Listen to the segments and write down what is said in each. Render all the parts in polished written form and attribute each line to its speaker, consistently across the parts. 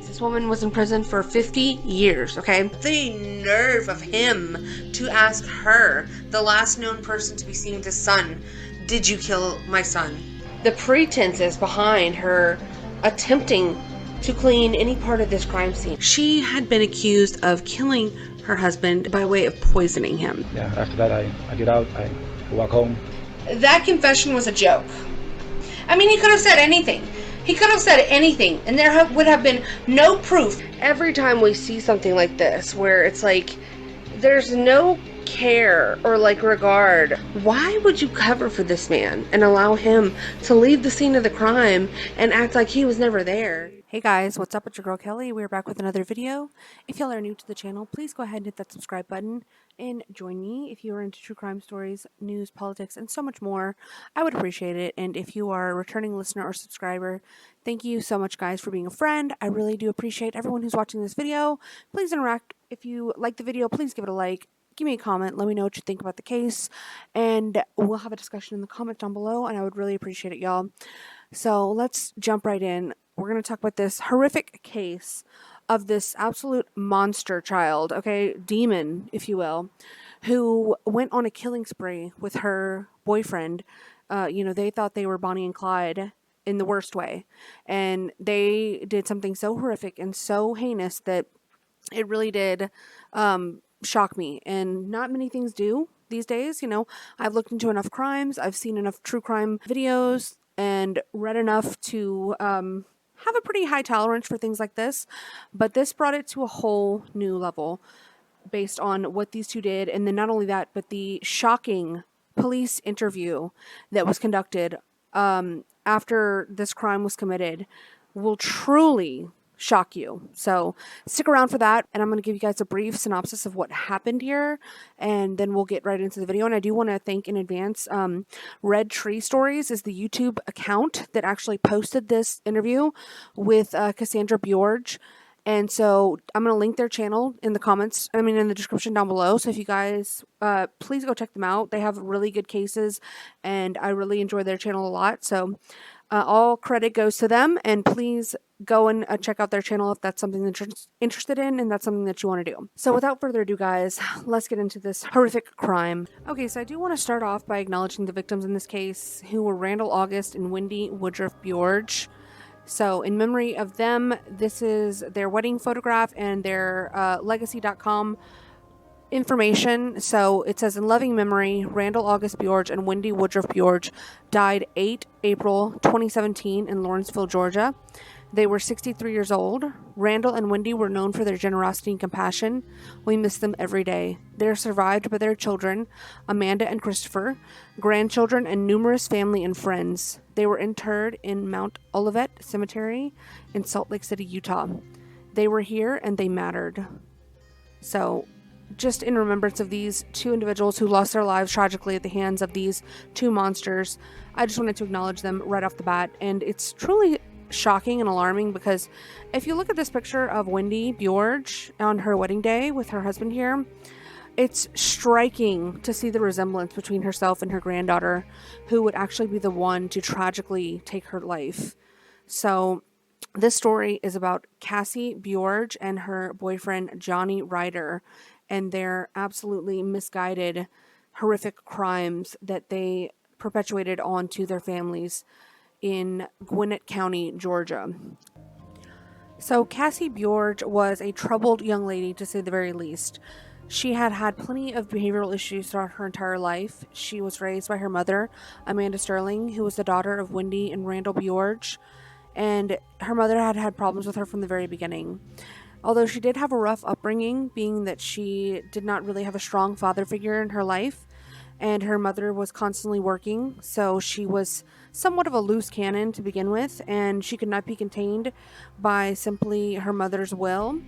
Speaker 1: This woman was in prison for 50 years, okay? The nerve of him to ask her, the last known person to be seen with his son, did you kill my son? The pretenses behind her attempting to clean any part of this crime scene. She had been accused of killing her husband by way of poisoning him.
Speaker 2: Yeah, after that I get out, I walk home.
Speaker 1: That confession was a joke. I mean, he could have said anything. He could have said anything, and there would have been no proof. Every time we see something like this, where it's like, there's no care or like regard, why would you cover for this man and allow him to leave the scene of the crime and act like he was never there?
Speaker 3: Hey guys, what's up? It's your girl Kelly. We're back with another video. If y'all are new to the channel, please go ahead and hit that subscribe button and join me if you are into true crime stories, news, politics, and so much more. I would appreciate it. And if you are a returning listener or subscriber, thank you so much guys for being a friend. I really do appreciate everyone who's watching this video. Please interact. If you like the video, please give it a like. Give me a comment. Let me know what you think about the case. And we'll have a discussion in the comments down below. And I would really appreciate it, y'all. So let's jump right in. We're going to talk about this horrific case of this absolute monster child, okay, demon, if you will, who went on a killing spree with her boyfriend. They thought they were Bonnie and Clyde in the worst way. And they did something so horrific and so heinous that it really did shock me. And not many things do these days. I've looked into enough crimes. I've seen enough true crime videos and read enough to have a pretty high tolerance for things like this, but this brought it to a whole new level based on what these two did. And then not only that, but the shocking police interview that was conducted after this crime was committed will truly shock you. So stick around for that, and I'm going to give you guys a brief synopsis of what happened here, and then we'll get right into the video. And I do want to thank in advance Red Tree Stories is the YouTube account that actually posted this interview with Cassandra BJORGE. And so I'm going to link their channel in the description down below. So if you guys, please go check them out. They have really good cases, and I really enjoy their channel a lot. So all credit goes to them, and please go and check out their channel if that's something that you're interested in and that's something that you want to do. So without further ado, guys, let's get into this horrific crime. Okay, so I do want to start off by acknowledging the victims in this case, who were Randall August and Wendy Woodruff BJORGE. So in memory of them, this is their wedding photograph and their legacy.com information. So it says, in loving memory, Randall August BJORGE and Wendy Woodruff BJORGE died 8 April 2017 in Lawrenceville, Georgia. They were 63 years old. Randall and Wendy were known for their generosity and compassion. We miss them every day. They are survived by their children, Amanda and Christopher, grandchildren, and numerous family and friends. They were interred in Mount Olivet Cemetery in Salt Lake City, Utah. They were here and they mattered. So, just in remembrance of these two individuals who lost their lives tragically at the hands of these two monsters, I just wanted to acknowledge them right off the bat. And it's truly shocking and alarming, because if you look at this picture of Wendy BJORGE on her wedding day with her husband here, it's striking to see the resemblance between herself and her granddaughter, who would actually be the one to tragically take her life. So this story is about Cassie BJORGE and her boyfriend Johnny Ryder and their absolutely misguided, horrific crimes that they perpetuated onto their families in Gwinnett County, Georgia. So Cassie BJORGE was a troubled young lady, to say the very least. She had had plenty of behavioral issues throughout her entire life. She was raised by her mother, Amanda Sterling, who was the daughter of Wendy and Randall BJORGE, and her mother had had problems with her from the very beginning. Although she did have a rough upbringing, being that she did not really have a strong father figure in her life, and her mother was constantly working, so she was somewhat of a loose cannon to begin with, and she could not be contained by simply her mother's will.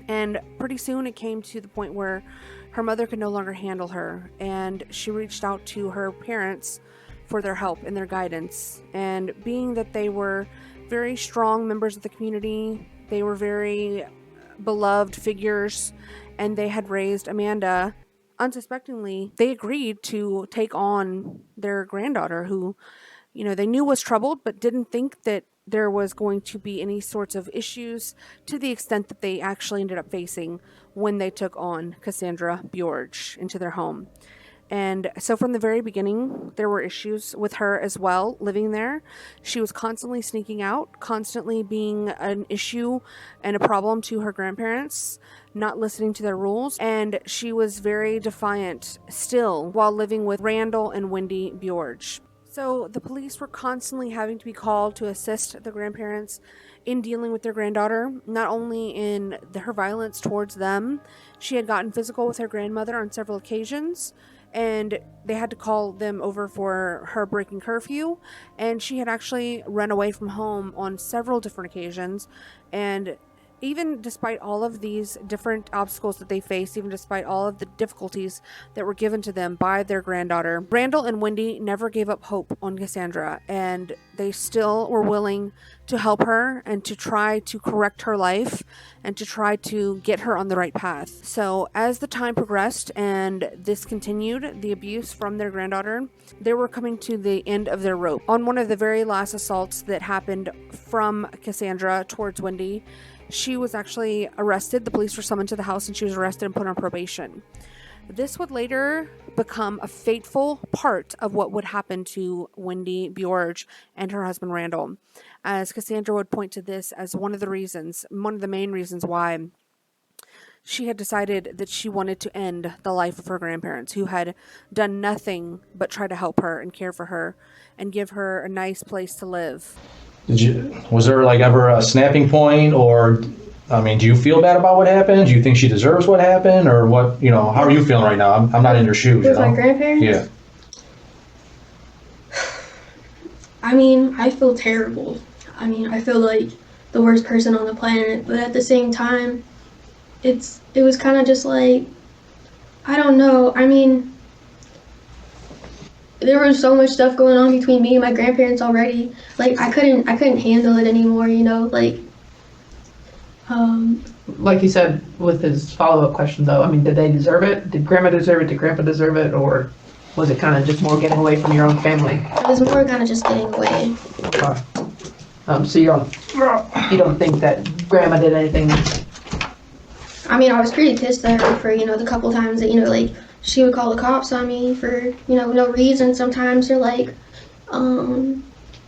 Speaker 3: And pretty soon it came to the point where her mother could no longer handle her, and she reached out to her parents for their help and their guidance. And being that they were very strong members of the community, they were very beloved figures, and they had raised Amanda, unsuspectingly, they agreed to take on their granddaughter, who, they knew was troubled, but didn't think that there was going to be any sorts of issues to the extent that they actually ended up facing when they took on Cassandra BJORGE into their home. And so from the very beginning, there were issues with her as well living there. She was constantly sneaking out, constantly being an issue and a problem to her grandparents, not listening to their rules. And she was very defiant still while living with Randall and Wendy BJORGE. So the police were constantly having to be called to assist the grandparents in dealing with their granddaughter, not only in her violence towards them. She had gotten physical with her grandmother on several occasions, and they had to call them over for her breaking curfew, and she had actually run away from home on several different occasions. And even despite all of these different obstacles that they faced, even despite all of the difficulties that were given to them by their granddaughter, Randall and Wendy never gave up hope on Cassandra, and they still were willing to help her and to try to correct her life and to try to get her on the right path. So as the time progressed and this continued, the abuse from their granddaughter, they were coming to the end of their rope. On one of the very last assaults that happened from Cassandra towards Wendy, she was actually arrested. The police were summoned to the house and she was arrested and put on probation. This would later become a fateful part of what would happen to Wendy BJORGE and her husband Randall, as Cassandra would point to this as one of the main reasons why she had decided that she wanted to end the life of her grandparents, who had done nothing but try to help her and care for her and give her a nice place to live.
Speaker 4: Was there like ever a snapping point, or, I mean, do you feel bad about what happened? Do you think she deserves what happened, or what, you know, how are you feeling right now? I'm not in your shoes,
Speaker 5: With my grandparents?
Speaker 4: Yeah.
Speaker 5: I mean, I feel terrible. I mean, I feel like the worst person on the planet, but at the same time, it was kind of just like, I don't know. I mean, there was so much stuff going on between me and my grandparents already. Like, I couldn't handle it anymore, you know, like
Speaker 6: you said with his follow-up question though, I mean, did they deserve it? Did grandma deserve it? Did grandpa deserve it? Or was it kind of just more getting away from your own family?
Speaker 5: It was more kind of just getting away.
Speaker 6: So you don't think that grandma did anything?
Speaker 5: I mean, I was pretty pissed at her for, you know, the couple times that, you know, like, she would call the cops on me for, you know, no reason sometimes, or like,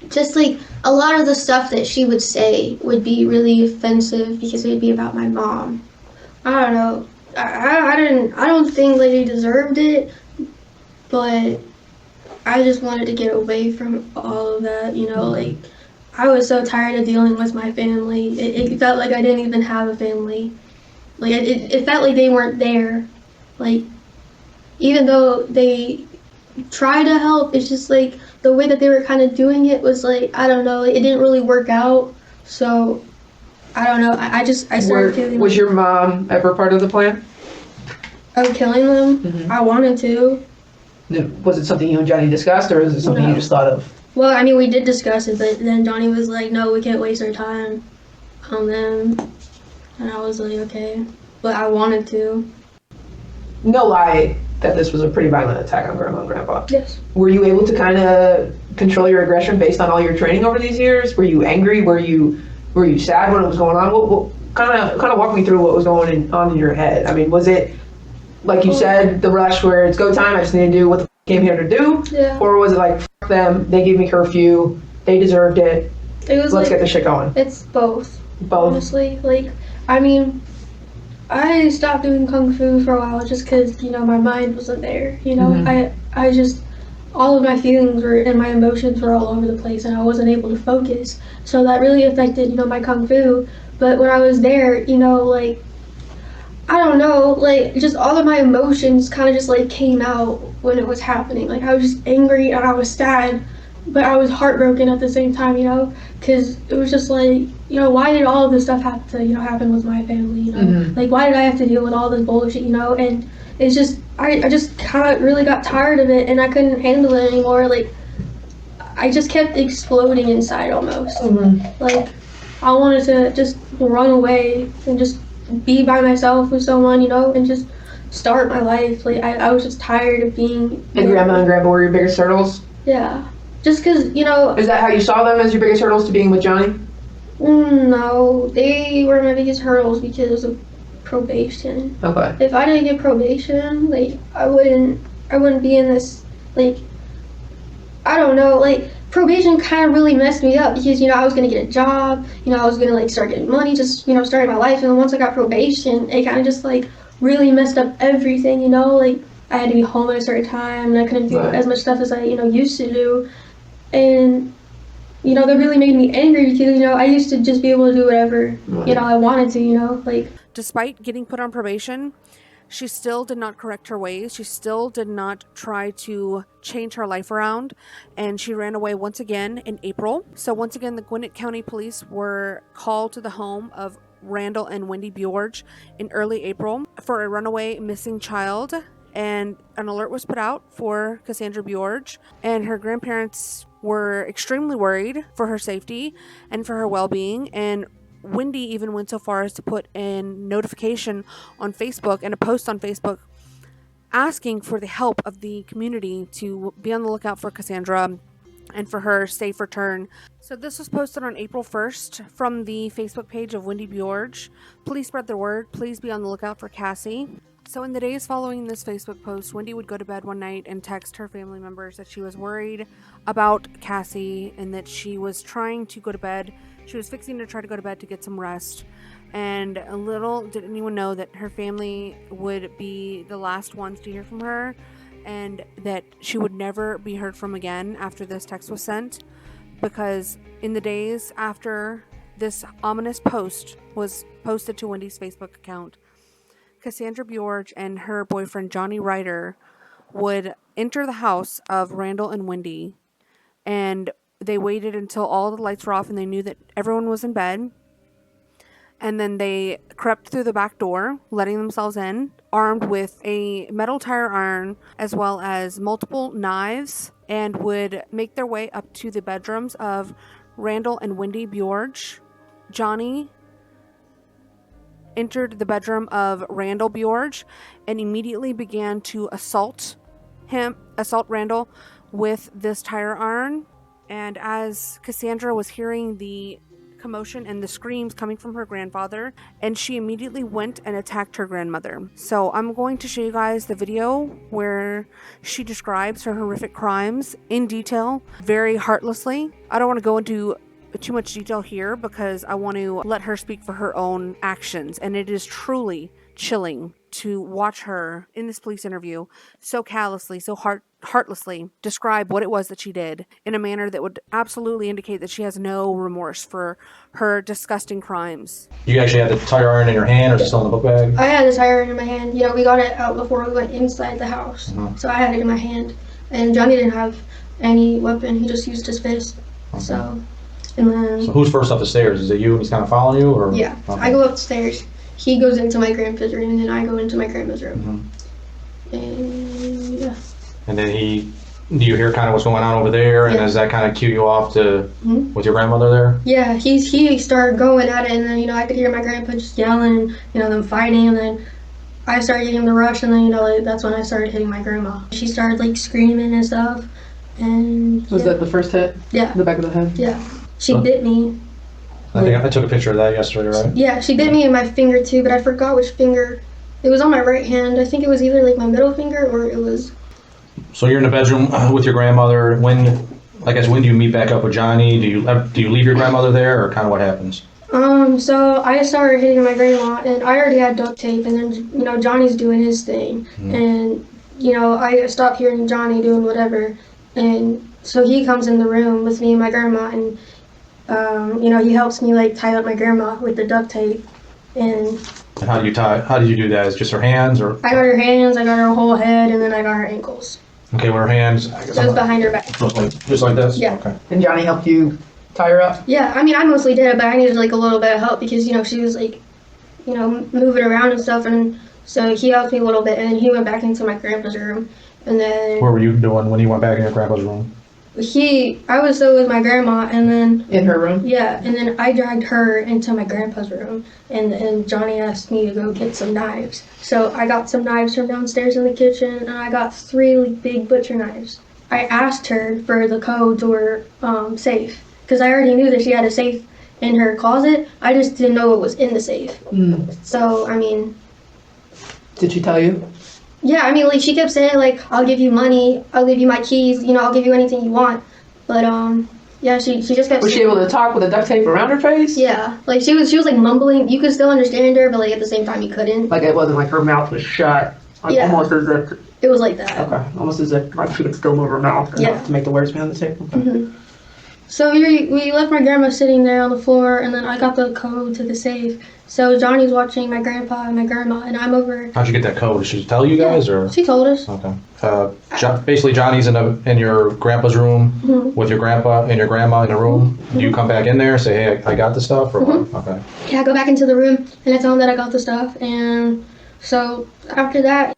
Speaker 5: just like a lot of the stuff that she would say would be really offensive because it would be about my mom. I don't know. I don't think Lady deserved it, but I just wanted to get away from all of that, you know, like, I was so tired of dealing with my family. It felt like I didn't even have a family. Like, it felt like they weren't there. Like, even though they try to help, it's just like the way that they were kind of doing it was like, I don't know, it didn't really work out. So I don't know, I started feeling
Speaker 6: Was your mom ever part of the plan
Speaker 5: of killing them?
Speaker 6: Mm-hmm.
Speaker 5: I wanted to.
Speaker 6: Was it something you and Johnny discussed, or is it something you just thought of?
Speaker 5: Well, I mean, we did discuss it, but then Johnny was like, no, we can't waste our time on them. And I was like, okay, but I wanted to.
Speaker 6: No lie that this was a pretty violent attack on grandma and grandpa.
Speaker 5: Yes.
Speaker 6: Were you able to kind of control your aggression based on all your training over these years? Were you angry? Were you sad when it was going on? What kind of walk me through what was going on in your head? I mean, was it like you said, the rush where it's go time, I just need to do what the f came here to do?
Speaker 5: Yeah.
Speaker 6: Or was it like, f them, they gave me curfew, they deserved it,
Speaker 5: It was
Speaker 6: let's get this shit going?
Speaker 5: It's both.
Speaker 6: Both?
Speaker 5: Honestly, like, I mean, I stopped doing kung fu for a while just because, you know, my mind wasn't there. You know, I just, all of my feelings were and my emotions were all over the place, and I wasn't able to focus. So that really affected, you know, my kung fu. But when I was there, you know, like, I don't know, like, just all of my emotions kind of just like came out when it was happening. Like, I was just angry and I was sad, but I was heartbroken at the same time, you know, because it was just like, you know, why did all of this stuff have to, you know, happen with my family, you know? Like, why did I have to deal with all this bullshit, you know? And it's just, I just kind of really got tired of it, and I couldn't handle it anymore. Like, I just kept exploding inside almost. Like, I wanted to just run away and just be by myself with someone, you know, and just start my life. Like, I was just tired of being...
Speaker 6: And grandma and grandpa were your biggest hurdles?
Speaker 5: Yeah. Just because, you know...
Speaker 6: Is that how you saw them as your biggest hurdles to being with Johnny?
Speaker 5: No, they were my biggest hurdles because of probation.
Speaker 6: Okay.
Speaker 5: If I didn't get probation, like, I wouldn't be in this, like, I don't know, like, probation kind of really messed me up because, you know, I was going to get a job, you know, I was going to, like, start getting money, just, you know, starting my life, and then once I got probation, it kind of just, like, really messed up everything, you know, like, I had to be home at a certain time, and I couldn't do as much stuff as I, you know, used to do, and, you know, that really made me angry because, you know, I used to just be able to do whatever, you know, I wanted to, you know, like.
Speaker 3: Despite getting put on probation, she still did not correct her ways. She still did not try to change her life around, and she ran away once again in April. So once again, the Gwinnett County Police were called to the home of Randall and Wendy BJORGE in early April for a runaway missing child, and an alert was put out for Cassandra BJORGE, and her grandparents were extremely worried for her safety and for her well-being, and Wendy even went so far as to put a notification on Facebook and a post on Facebook asking for the help of the community to be on the lookout for Cassandra and for her safe return. So this was posted on April 1st from the Facebook page of Wendy BJORGE. Please spread the word. Please be on the lookout for Cassie. So in the days following this Facebook post, Wendy would go to bed one night and text her family members that she was worried about Cassie and that she was trying to go to bed. She was fixing to try to go to bed to get some rest. And little did anyone know that her family would be the last ones to hear from her, and that she would never be heard from again after this text was sent, because in the days after this ominous post was posted to Wendy's Facebook account, Cassandra BJORGE and her boyfriend Johnny Ryder would enter the house of Randall and Wendy, and they waited until all the lights were off and they knew that everyone was in bed. And then they crept through the back door, letting themselves in, armed with a metal tire iron as well as multiple knives, and would make their way up to the bedrooms of Randall and Wendy BJORGE. Johnny entered the bedroom of Randall BJORGE and immediately began to assault Randall with this tire iron. And as Cassandra was hearing the commotion and the screams coming from her grandfather, and she immediately went and attacked her grandmother. So I'm going to show you guys the video where she describes her horrific crimes in detail, very heartlessly. I don't want to go into too much detail here because I want to let her speak for her own actions, and it is truly chilling to watch her in this police interview so callously, so heartlessly describe what it was that she did in a manner that would absolutely indicate that she has no remorse for her disgusting crimes.
Speaker 4: You actually had the tire iron in your hand, or is it still in the book bag?
Speaker 5: I had the tire iron in my hand. You know, we got it out before we went inside the house. So I had it in my hand. And Johnny didn't have any weapon. He just used his fist. So, and then...
Speaker 4: So who's first up the stairs? Is it you and he's kind of following you? Or?
Speaker 5: Yeah.
Speaker 4: Okay.
Speaker 5: I go upstairs. He goes into my grandpa's room, and then I go into my grandma's room. And yeah.
Speaker 4: And then do you hear kind of what's going on over there? And does that kind of cue you off to with your grandmother there?
Speaker 5: Yeah, he started going at it, and then, you know, I could hear my grandpa just yelling, you know, them fighting, and then I started getting the rush, and then, you know, like, that's when I started hitting my grandma. She started, like, screaming and stuff, and...
Speaker 6: Was that the first hit?
Speaker 5: Yeah.
Speaker 6: The back of the head?
Speaker 5: Yeah. She bit me.
Speaker 4: I think I took a picture of that yesterday, right?
Speaker 5: Yeah, she bit me in my finger too, but I forgot which finger. It was on my right hand. I think it was either like my middle finger or it was...
Speaker 4: So you're in the bedroom with your grandmother. When do you meet back up with Johnny? Do you leave your grandmother there, or kind of what happens?
Speaker 5: So I started hitting my grandma, and I already had duct tape, and then, you know, Johnny's doing his thing. And, you know, I stopped hearing Johnny doing whatever, and so he comes in the room with me and my grandma, and you know, he helps me like tie up my grandma with the duct tape. And
Speaker 4: how did you do that? Is it just her hands, or?
Speaker 5: I got her hands, I got her whole head, and then I got her ankles.
Speaker 4: Okay, with her hands.
Speaker 5: I guess so it's behind her back.
Speaker 4: Just like this?
Speaker 5: Yeah.
Speaker 4: Okay.
Speaker 6: And Johnny helped you tie her up?
Speaker 5: Yeah, I mean, I mostly did it, but I needed like a little bit of help because, you know, she was like, you know, moving around and stuff, and so he helped me a little bit, and then he went back into my grandpa's room, and then...
Speaker 4: What were you doing when you went back in your grandpa's room?
Speaker 5: I was still with my grandma, and then...
Speaker 6: In her room?
Speaker 5: Yeah, and then I dragged her into my grandpa's room, and Johnny asked me to go get some knives. So I got some knives from downstairs in the kitchen, and I got 3 like, big butcher knives. I asked her for the code to her safe because I already knew that she had a safe in her closet. I just didn't know it was in the safe. So, I mean...
Speaker 6: Did she tell you?
Speaker 5: Yeah, I mean, like, she kept saying, like, I'll give you money, I'll give you my keys, you know, I'll give you anything you want. But, yeah, she just kept
Speaker 6: Was she able to talk with a duct tape around her face?
Speaker 5: Yeah, like, she was like, mumbling. You could still understand her, but, like, at the same time, you couldn't.
Speaker 6: Like, it wasn't like her mouth was shut. Like,
Speaker 5: Yeah.
Speaker 6: almost as if...
Speaker 5: It was like that.
Speaker 6: Okay, almost as if like, she could still move her mouth enough to make the words be on the tape. Okay.
Speaker 5: So we left my grandma sitting there on the floor, and then I got the code to the safe. So Johnny's watching my grandpa and my grandma, and I'm over.
Speaker 4: How'd you get that code? Did she tell you guys, or?
Speaker 5: She told us.
Speaker 4: Okay. Basically, Johnny's in your grandpa's room with your grandpa and your grandma in the room. Do you come back in there and say, hey, I got the stuff, or what? Okay.
Speaker 5: Yeah, I go back into the room, and I tell him that I got the stuff, and so after that,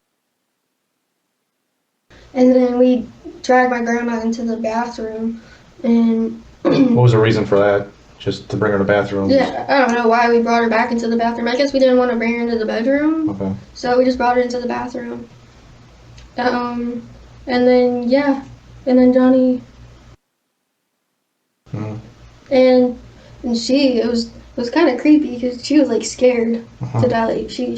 Speaker 5: and then we drag my grandma into the bathroom, and...
Speaker 4: What was the reason for that? Just to bring her to the bathroom?
Speaker 5: Yeah, I don't know why we brought her back into the bathroom. I guess we didn't want to bring her into the bedroom.
Speaker 4: Okay.
Speaker 5: So we just brought her into the bathroom. And then, yeah. And then Johnny... And she, it was kind of creepy because she was, like, scared to die. Like, she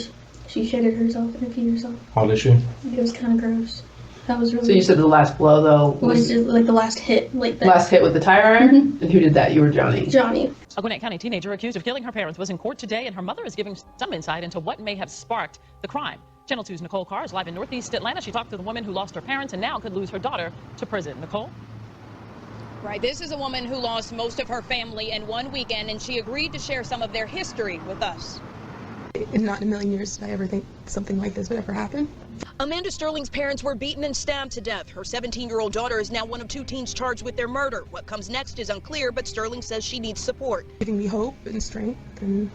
Speaker 5: shitted herself and peed herself.
Speaker 4: How did she?
Speaker 5: It was kind of gross. That was really...
Speaker 6: So you said the last blow, though,
Speaker 5: was just, like, the last hit, like that.
Speaker 6: Last hit with the tire iron? And who did that? You were Johnny?
Speaker 5: Johnny.
Speaker 7: A Gwinnett County teenager accused of killing her parents was in court today, and her mother is giving some insight into what may have sparked the crime. Channel 2's Nicole Carr is live in Northeast Atlanta. She talked to the woman who lost her parents and now could lose her daughter to prison. Nicole?
Speaker 8: Right, this is a woman who lost most of her family in one weekend, and she agreed to share some of their history with us.
Speaker 9: Not in a million years did I ever think something like this would ever happen.
Speaker 8: Amanda Sterling's parents were beaten and stabbed to death. Her 17-year-old daughter is now one of 2 teens charged with their murder. What comes next is unclear, but Sterling says she needs support.
Speaker 9: Giving me hope and strength and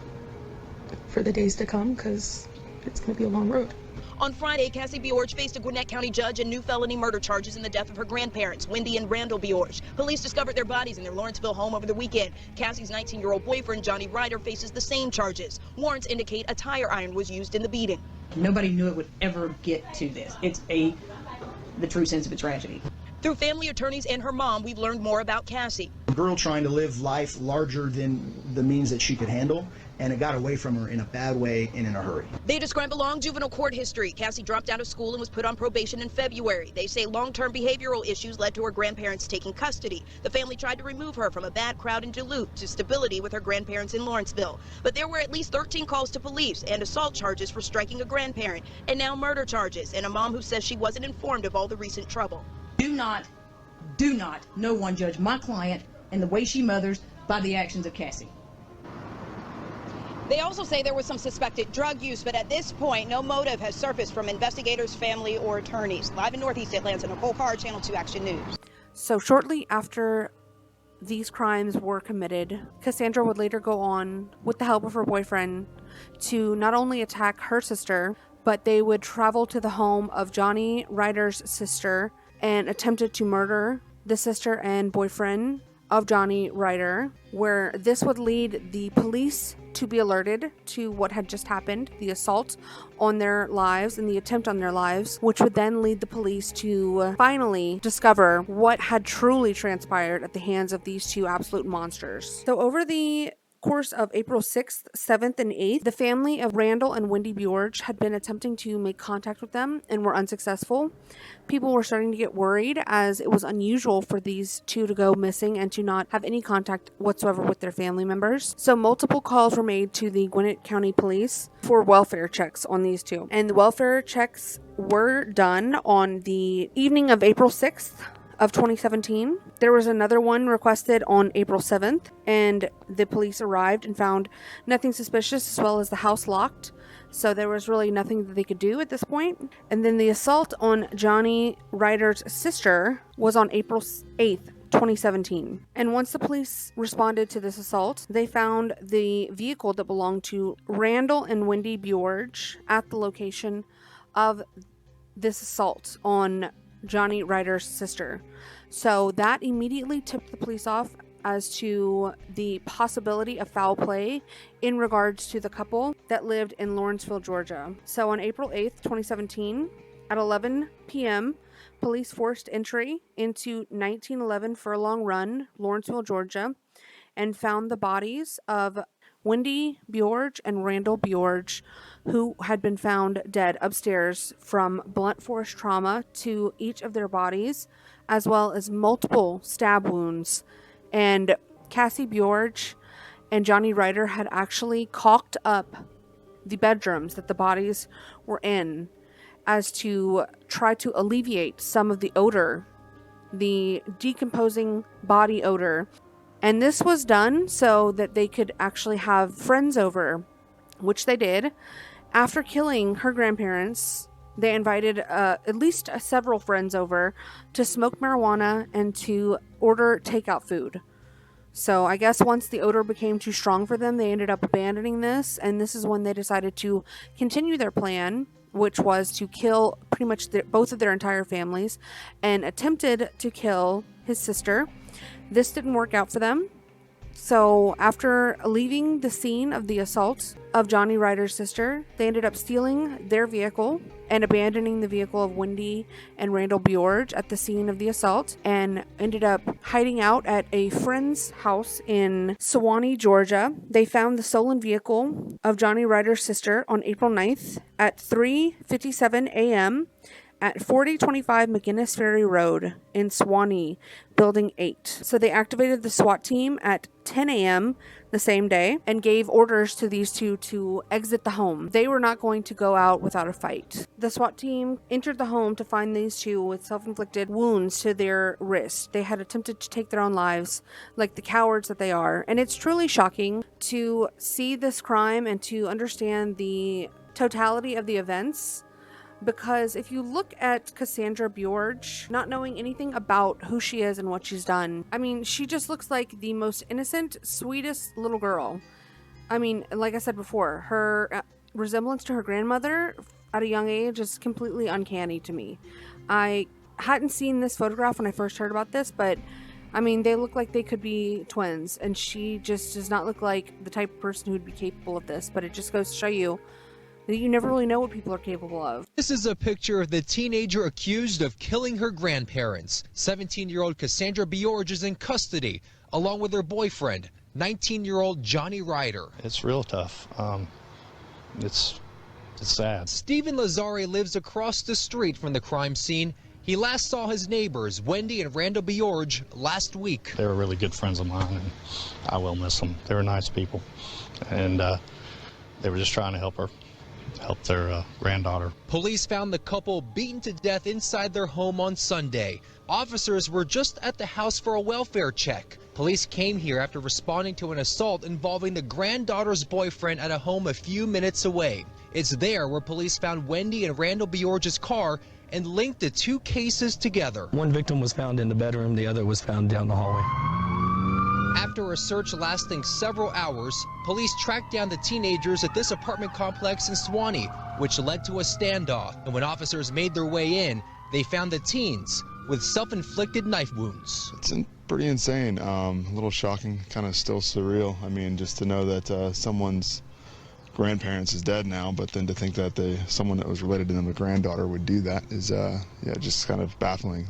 Speaker 9: for the days to come, because it's going to be a long road.
Speaker 8: On Friday, Cassie BJORGE faced a Gwinnett County judge and new felony murder charges in the death of her grandparents, Wendy and Randall BJORGE. Police discovered their bodies in their Lawrenceville home over the weekend. Cassie's 19-year-old boyfriend, Johnny Ryder, faces the same charges. Warrants indicate a tire iron was used in the beating.
Speaker 10: Nobody knew it would ever get to this. It's the true sense of a tragedy.
Speaker 8: Through family attorneys and her mom, we've learned more about Cassie.
Speaker 11: A girl trying to live life larger than the means that she could handle, and it got away from her in a bad way and in a hurry.
Speaker 8: They describe a long juvenile court history. Cassie dropped out of school and was put on probation in February. They say long-term behavioral issues led to her grandparents taking custody. The family tried to remove her from a bad crowd in Duluth to stability with her grandparents in Lawrenceville. But there were at least 13 calls to police and assault charges for striking a grandparent, and now murder charges, and a mom who says she wasn't informed of all the recent trouble.
Speaker 10: Do not, no one judge my client and the way she mothers by the actions of Cassie.
Speaker 8: They also say there was some suspected drug use, but at this point, no motive has surfaced from investigators, family, or attorneys. Live in Northeast Atlanta, Nicole Carr, Channel 2 Action News.
Speaker 3: So shortly after these crimes were committed, Cassandra would later go on, with the help of her boyfriend, to not only attack her sister, but they would travel to the home of Johnny Ryder's sister and attempted to murder the sister and boyfriend of Johnny Ryder, where this would lead the police to be alerted to what had just happened, the assault on their lives and the attempt on their lives, which would then lead the police to finally discover what had truly transpired at the hands of these 2 absolute monsters. So over the course of April 6th, 7th, and 8th, the family of Randall and Wendy BJORGE had been attempting to make contact with them and were unsuccessful. People were starting to get worried as it was unusual for these 2 to go missing and to not have any contact whatsoever with their family members. So multiple calls were made to the Gwinnett County Police for welfare checks on these 2. And the welfare checks were done on the evening of April 6th. Of 2017. There was another one requested on April 7th, and the police arrived and found nothing suspicious, as well as the house locked. So there was really nothing that they could do at this point. And then the assault on Johnny Ryder's sister was on April 8th, 2017. And once the police responded to this assault, they found the vehicle that belonged to Randall and Wendy BJORGE at the location of this assault on Johnny Ryder's sister. So that immediately tipped the police off as to the possibility of foul play in regards to the couple that lived in Lawrenceville, Georgia. So on April 8th, 2017, at 11 p.m., police forced entry into 1911 Furlong Run, Lawrenceville, Georgia, and found the bodies of Wendy BJORGE and Randall BJORGE, who had been found dead upstairs from blunt force trauma to each of their bodies, as well as multiple stab wounds. And Cassie BJORGE and Johnny Ryder had actually caulked up the bedrooms that the bodies were in as to try to alleviate some of the odor, the decomposing body odor. And this was done so that they could actually have friends over, which they did. After killing her grandparents, they invited at least several friends over to smoke marijuana and to order takeout food. So I guess once the odor became too strong for them, they ended up abandoning this, and this is when they decided to continue their plan, which was to kill pretty much both of their entire families, and attempted to kill his sister. This didn't work out for them. So after leaving the scene of the assault of Johnny Ryder's sister, they ended up stealing their vehicle and abandoning the vehicle of Wendy and Randall BJORGE at the scene of the assault, and ended up hiding out at a friend's house in Sewanee, Georgia. They found the stolen vehicle of Johnny Ryder's sister on April 9th at 3:57 a.m. at 4025 McGinnis Ferry Road in Sewanee, Building 8. So they activated the SWAT team at 10 a.m. the same day and gave orders to these two to exit the home. They were not going to go out without a fight. The SWAT team entered the home to find these two with self-inflicted wounds to their wrist. They had attempted to take their own lives, like the cowards that they are. And it's truly shocking to see this crime and to understand the totality of the events. Because if you look at Cassandra BJORGE, not knowing anything about who she is and what she's done, I mean, she just looks like the most innocent, sweetest little girl. I mean, like I said before, her resemblance to her grandmother at a young age is completely uncanny to me. I hadn't seen this photograph when I first heard about this, but I mean, they look like they could be twins, and she just does not look like the type of person who would be capable of this, but it just goes to show you that you never really know what people are capable of.
Speaker 12: This is a picture of the teenager accused of killing her grandparents. 17-year-old Cassandra BJORGE is in custody, along with her boyfriend, 19-year-old Johnny Ryder.
Speaker 13: It's real tough. It's sad.
Speaker 12: Stephen Lazare lives across the street from the crime scene. He last saw his neighbors, Wendy and Randall BJORGE, last week.
Speaker 13: They were really good friends of mine, and I will miss them. They were nice people, and they were just trying to help their granddaughter.
Speaker 12: Police found the couple beaten to death inside their home on Sunday. Officers were just at the house for a welfare check. Police came here after responding to an assault involving the granddaughter's boyfriend at a home a few minutes away. It's there where police found Wendy and Randall BJORGE's car and linked the two cases together.
Speaker 14: One victim was found in the bedroom, the other was found down the hallway.
Speaker 12: After a search lasting several hours, police tracked down the teenagers at this apartment complex in Sewanee, which led to a standoff. And when officers made their way in, they found the teens with self-inflicted knife wounds.
Speaker 15: It's pretty insane, a little shocking, kind of still surreal. I mean, just to know that someone's grandparents is dead now, but then to think that someone that was related to them, a granddaughter, would do that is, yeah, just kind of baffling.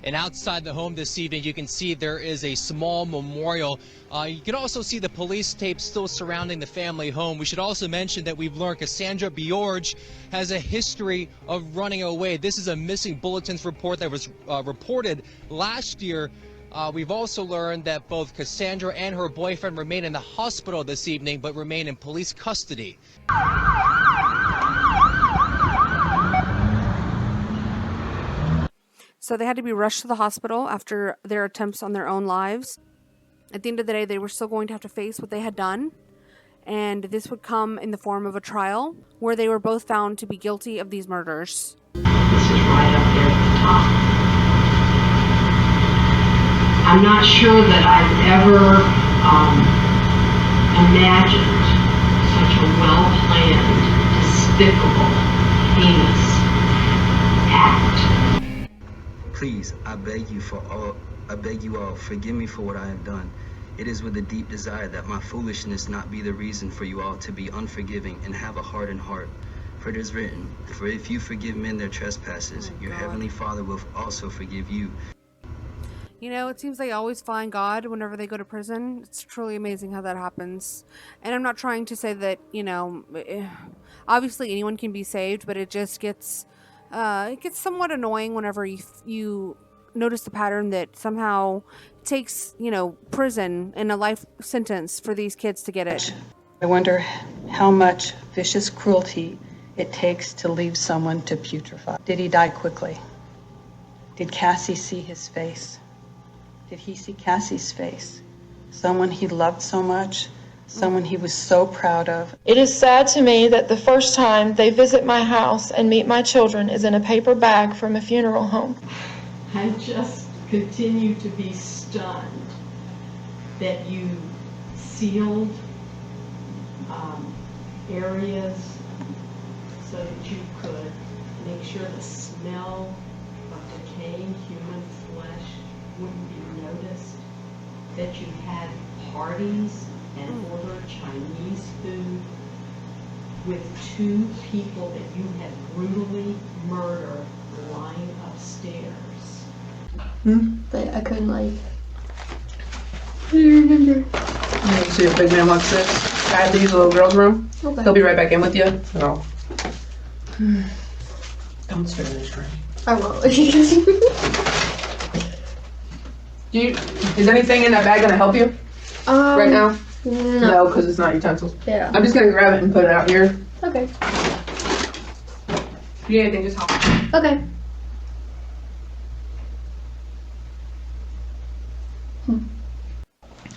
Speaker 12: And outside the home this evening, you can see there is a small memorial. You can also see the police tape still surrounding the family home. We should also mention that we've learned Cassandra BJORGE has a history of running away. This is a missing bulletins report that was reported last year. We've also learned that both Cassandra and her boyfriend remain in the hospital this evening, but remain in police custody.
Speaker 3: So they had to be rushed to the hospital after their attempts on their own lives. At the end of the day, they were still going to have to face what they had done. And this would come in the form of a trial where they were both found to be guilty of these murders.
Speaker 16: This is right up there at the top. I'm not sure that I've ever imagined such a well-planned, despicable, heinous act.
Speaker 17: Please, I beg you all, forgive me for what I have done. It is with a deep desire that my foolishness not be the reason for you all to be unforgiving and have a hardened heart. For it is written, for if you forgive men their trespasses, your heavenly Father will also forgive you.
Speaker 3: You know, it seems they always find God whenever they go to prison. It's truly amazing how that happens. And I'm not trying to say that, you know, obviously anyone can be saved, but it just gets somewhat annoying whenever you notice the pattern that somehow takes, you know, prison and a life sentence for these kids to get it.
Speaker 18: I wonder how much vicious cruelty it takes to leave someone to putrefy. Did he die quickly? Did Cassie see his face? Did he see Cassie's face? Someone he loved so much, someone he was so proud of.
Speaker 19: It is sad to me that the first time they visit my house and meet my children is in a paper bag from a funeral home.
Speaker 20: I just continue to be stunned that you sealed areas so that you could make sure the smell of decaying human flesh wouldn't be noticed, that you had parties and ordered Chinese food with 2 people that you had brutally murdered lying upstairs.
Speaker 5: But I couldn't, like, I don't remember.
Speaker 6: You see a big man walks this. I had to use a little girl's room.
Speaker 5: Okay.
Speaker 6: He'll be right back in with you. So. Don't stare at this train.
Speaker 5: I won't.
Speaker 6: Is anything in that bag gonna help you right now? No, because it's not utensils.
Speaker 5: Yeah.
Speaker 6: I'm just gonna grab it and put it out here.
Speaker 5: Okay.
Speaker 6: If you need anything, just help.
Speaker 5: Okay.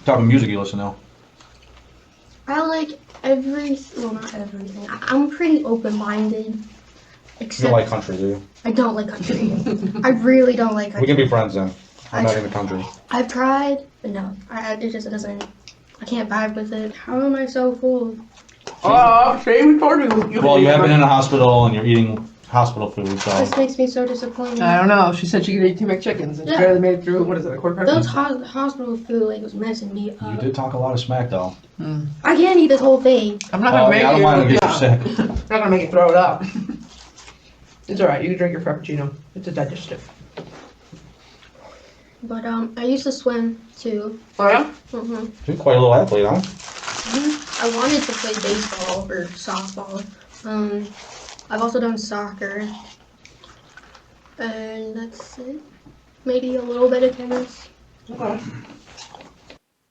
Speaker 4: Type of music you listen to?
Speaker 5: I like not everything. I'm pretty open-minded.
Speaker 4: You don't like country, do you?
Speaker 5: I don't like country. I really don't like country.
Speaker 4: We can be friends then. I'm not in the country.
Speaker 5: I've tried, but no. It just doesn't, I can't vibe with it. How am I so full?
Speaker 6: Oh, shame told you.
Speaker 4: Well, you have been in a hospital and you're eating hospital food, so.
Speaker 5: This makes me so disappointed.
Speaker 6: I don't know. She said she could eat 2 McChickens and she barely made it through, what is it, a quarter
Speaker 5: Those hospital food, like, was messing me up.
Speaker 4: You did talk a lot of smack, though.
Speaker 5: I can't eat this whole thing.
Speaker 6: I'm not gonna make
Speaker 4: I don't
Speaker 6: you.
Speaker 4: want to get you sick.
Speaker 6: I'm not gonna make you throw it up. It's alright. You can drink your Frappuccino. It's a digestive.
Speaker 5: But, I used to swim, too.
Speaker 6: Oh, yeah?
Speaker 5: Mm-hmm.
Speaker 4: You're quite a little athlete, huh?
Speaker 5: I wanted to play baseball or softball. I've also done soccer. And that's it. Maybe a little bit of tennis.
Speaker 6: Okay.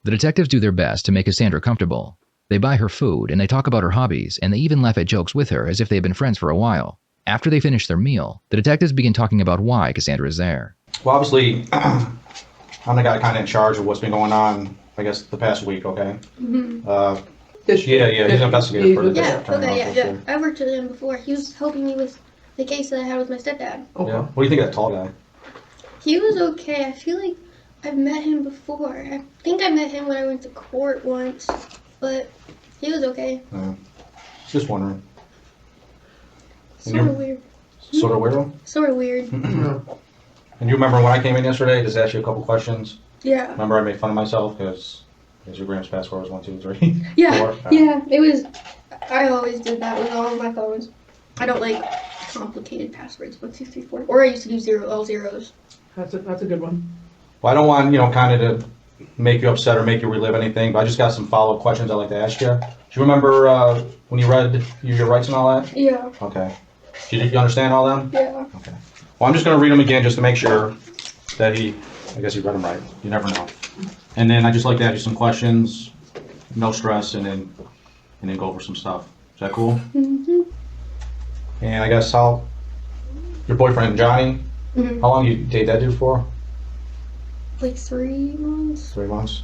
Speaker 21: The detectives do their best to make Cassandra comfortable. They buy her food, and they talk about her hobbies, and they even laugh at jokes with her as if they've been friends for a while. After they finish their meal, the detectives begin talking about why Cassandra is there.
Speaker 4: Well, obviously, I'm the guy kind of in charge of what's been going on, I guess, the past week, okay?
Speaker 5: Mm-hmm.
Speaker 4: He's an investigator for the district attorney
Speaker 5: Yeah,
Speaker 4: office,
Speaker 5: yeah. I worked with him before. He was helping me with the case that I had with my stepdad.
Speaker 4: Okay. Yeah. What do you think of that tall guy?
Speaker 5: He was okay. I feel like I've met him before. I think I met him when I went to court once, but he was okay.
Speaker 4: Yeah. Just wondering.
Speaker 5: Sort of weird.
Speaker 4: Sort of weird?
Speaker 5: Sort of weird.
Speaker 4: And you remember when I came in yesterday, just asked you a couple questions?
Speaker 5: Yeah.
Speaker 4: Remember I made fun of myself because your Graham's password was 1, 2, 3.
Speaker 5: Yeah.
Speaker 4: 4?
Speaker 5: Yeah. It was. I always did that with all of my phones. I don't like complicated passwords. 1, 2, 3, 4. Or I used to do all zeros.
Speaker 6: That's a good one.
Speaker 4: Well, I don't want, kind of to make you upset or make you relive anything, but I just got some follow-up questions I'd like to ask you. Do you remember when you read your rights and all that?
Speaker 5: Yeah.
Speaker 4: Okay. Did you understand all them?
Speaker 5: Yeah.
Speaker 4: Okay. Well, I'm just going to read them again just to make sure that I guess he read them right. You never know. And then I just like to ask you some questions, no stress, and then go over some stuff. Is that cool?
Speaker 5: Mm-hmm.
Speaker 4: And I guess your boyfriend Johnny,
Speaker 5: Mm-hmm.
Speaker 4: how long you date that dude for?
Speaker 5: Like 3 months.
Speaker 4: 3 months.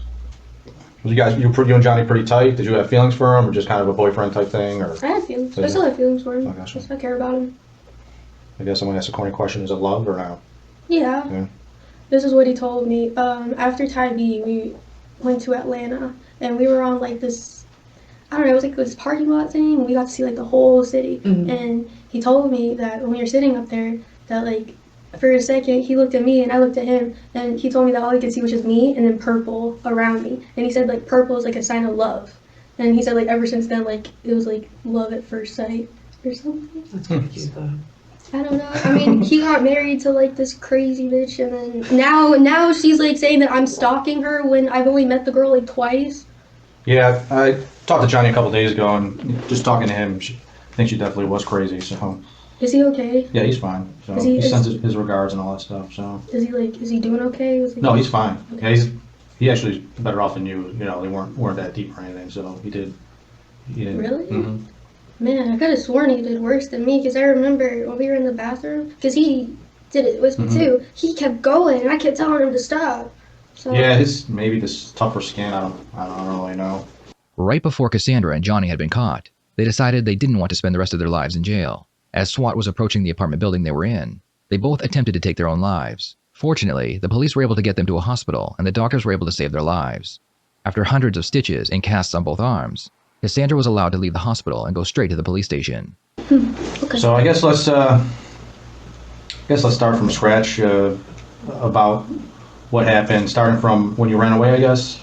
Speaker 4: Was you and Johnny pretty tight? Did you have feelings for him, or just kind of a boyfriend type thing? Or
Speaker 5: I had feelings. I still have feelings for him.
Speaker 4: I gotcha.
Speaker 5: I care about him.
Speaker 4: I guess I'm gonna ask a corny question. Is it love or no?
Speaker 5: Yeah. This is what he told me. After Ty B, we went to Atlanta, and we were on like this, I don't know, it was like this parking lot thing, and we got to see like the whole city. Mm-hmm. And he told me that when we were sitting up there, that like for a second he looked at me and I looked at him, and he told me that all he could see was just me and then purple around me. And he said like purple is like a sign of love. And he said like ever since then, like it was like love at first sight. or something.
Speaker 6: That's kind of cute though.
Speaker 5: I don't know. I mean, he got married to like this crazy bitch, and then now she's like saying that I'm stalking her when I've only met the girl like twice.
Speaker 4: Yeah, I talked to Johnny a couple days ago, and just talking to him, I think she definitely was crazy. So
Speaker 5: Is he okay?
Speaker 4: yeah, he's fine. So he sends his regards and all that stuff. So
Speaker 5: Is he doing okay?
Speaker 4: no, he's fine. Okay. Yeah, he actually is better off than you. You know, they weren't that deep or anything. So he didn't.
Speaker 5: Really?
Speaker 4: Mm-hmm.
Speaker 5: Man, I could have sworn he did worse than me, because I remember when we were in the bathroom, because he did it with me too. He kept going, and I kept telling him to stop. So
Speaker 4: Yeah, maybe this tougher skin. I don't really know.
Speaker 21: Right before Cassandra and Johnny had been caught, they decided they didn't want to spend the rest of their lives in jail. As SWAT was approaching the apartment building they were in, they both attempted to take their own lives. Fortunately, the police were able to get them to a hospital, and the doctors were able to save their lives. After hundreds of stitches and casts on both arms, Cassandra was allowed to leave the hospital and go straight to the police station.
Speaker 5: Okay.
Speaker 4: So I guess let's start from scratch about what happened, starting from when you ran away. I guess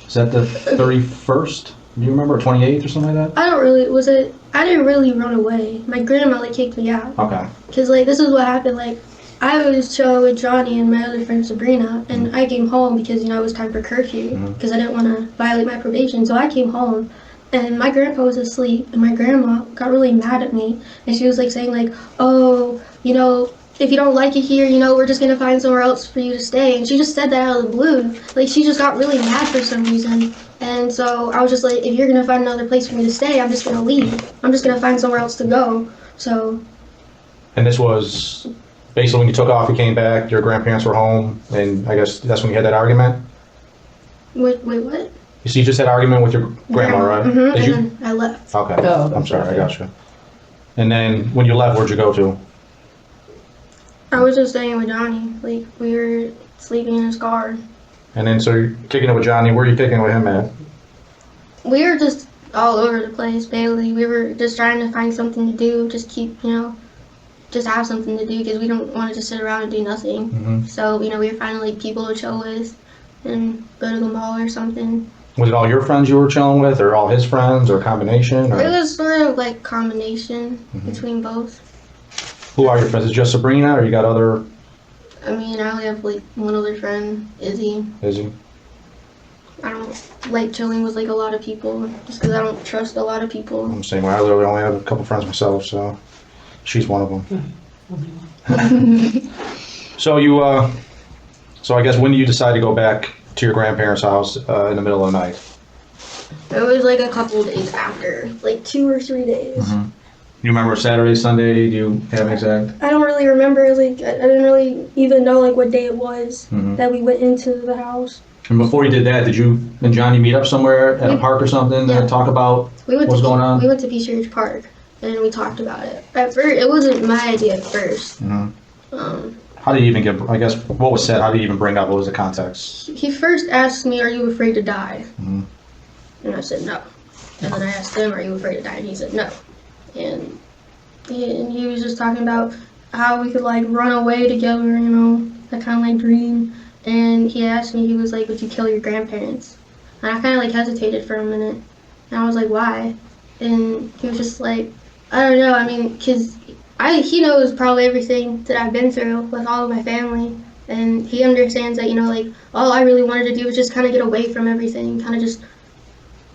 Speaker 4: is that the 31st? Do you remember, or 28th or something like that?
Speaker 5: I didn't really run away. My grandma like kicked me out.
Speaker 4: Okay.
Speaker 5: Cause like this is what happened. Like I was chilling with Johnny and my other friend Sabrina, and I came home because it was time for curfew. Because I didn't want to violate my probation, so I came home. And my grandpa was asleep, and my grandma got really mad at me, and she was like saying like, oh, if you don't like it here, we're just gonna find somewhere else for you to stay. And she just said that out of the blue. Like she just got really mad for some reason. And so I was just like, if you're gonna find another place for me to stay, I'm just gonna leave. I'm just gonna find somewhere else to go. So.
Speaker 4: And this was basically when you took off, you came back, your grandparents were home, and I guess that's when you had that argument?
Speaker 5: Wait, what?
Speaker 4: So you just had an argument with your grandma, right?
Speaker 5: Mm-hmm. And then I left.
Speaker 4: Okay. I'm sorry, I got you. And then when you left, where'd you go to?
Speaker 5: I was just staying with Johnny. Like, we were sleeping in his car.
Speaker 4: And then, so you're kicking it with Johnny. Where are you kicking it with him at?
Speaker 5: We were just all over the place, Bailey. We were just trying to find something to do, just keep, just have something to do, because we don't want to just sit around and do nothing. So, we were finding, like, people to chill with and go to the mall or something.
Speaker 4: Was it all your friends you were chilling with, or all his friends, or a combination? Or?
Speaker 5: It was sort of like combination between both.
Speaker 4: Who are your friends? Is it just Sabrina, or you got other?
Speaker 5: I mean, I only have like one other friend, Izzy.
Speaker 4: Izzy?
Speaker 5: I don't like chilling with like a lot of people, just because I don't trust a lot of people.
Speaker 4: I'm the same way. I literally only have a couple friends myself, so she's one of them. So so I guess when do you decide to go back to your grandparents' house in the middle of the night?
Speaker 5: It was like a couple of days after, like 2 or 3 days.
Speaker 4: You remember Saturday, Sunday? Do you have an exact?
Speaker 5: I don't really remember. Like I didn't really even know like what day it was that we went into the house.
Speaker 4: And before you did that, did you and Johnny meet up somewhere at a park or something to talk about what's going on?
Speaker 5: We went to Peace Ridge Park and we talked about it. At first, it wasn't my idea at first.
Speaker 4: How did you even get? I guess what was said? How did you even bring up? What was the context?
Speaker 5: He first asked me, "Are you afraid to die?" And I said no. And then I asked him, "Are you afraid to die?" And he said no. And he was just talking about how we could like run away together, that kind of like dream. And he asked me, he was like, "Would you kill your grandparents?" And I kind of like hesitated for a minute. And I was like, "Why?" And he was just like, "I don't know. I mean, because he knows probably everything that I've been through with all of my family. And he understands that, like, all I really wanted to do was just kind of get away from everything, kind of just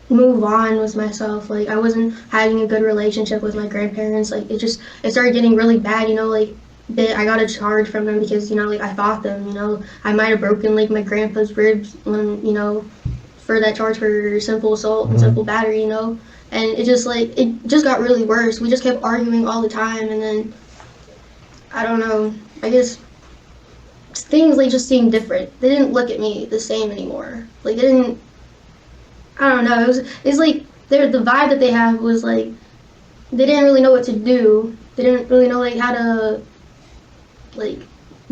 Speaker 5: move on with myself. Like, I wasn't having a good relationship with my grandparents. Like, it started getting really bad, like, I got a charge from them because, like, I fought them, I might have broken, like, my grandpa's ribs when, for that charge for simple assault and simple battery, And it just got really worse. We just kept arguing all the time, and then, I don't know, I guess things, like, just seemed different. They didn't look at me the same anymore. Like, they didn't, I don't know, it's like, the vibe that they have was, like, they didn't really know what to do. They didn't really know, like, how to, like,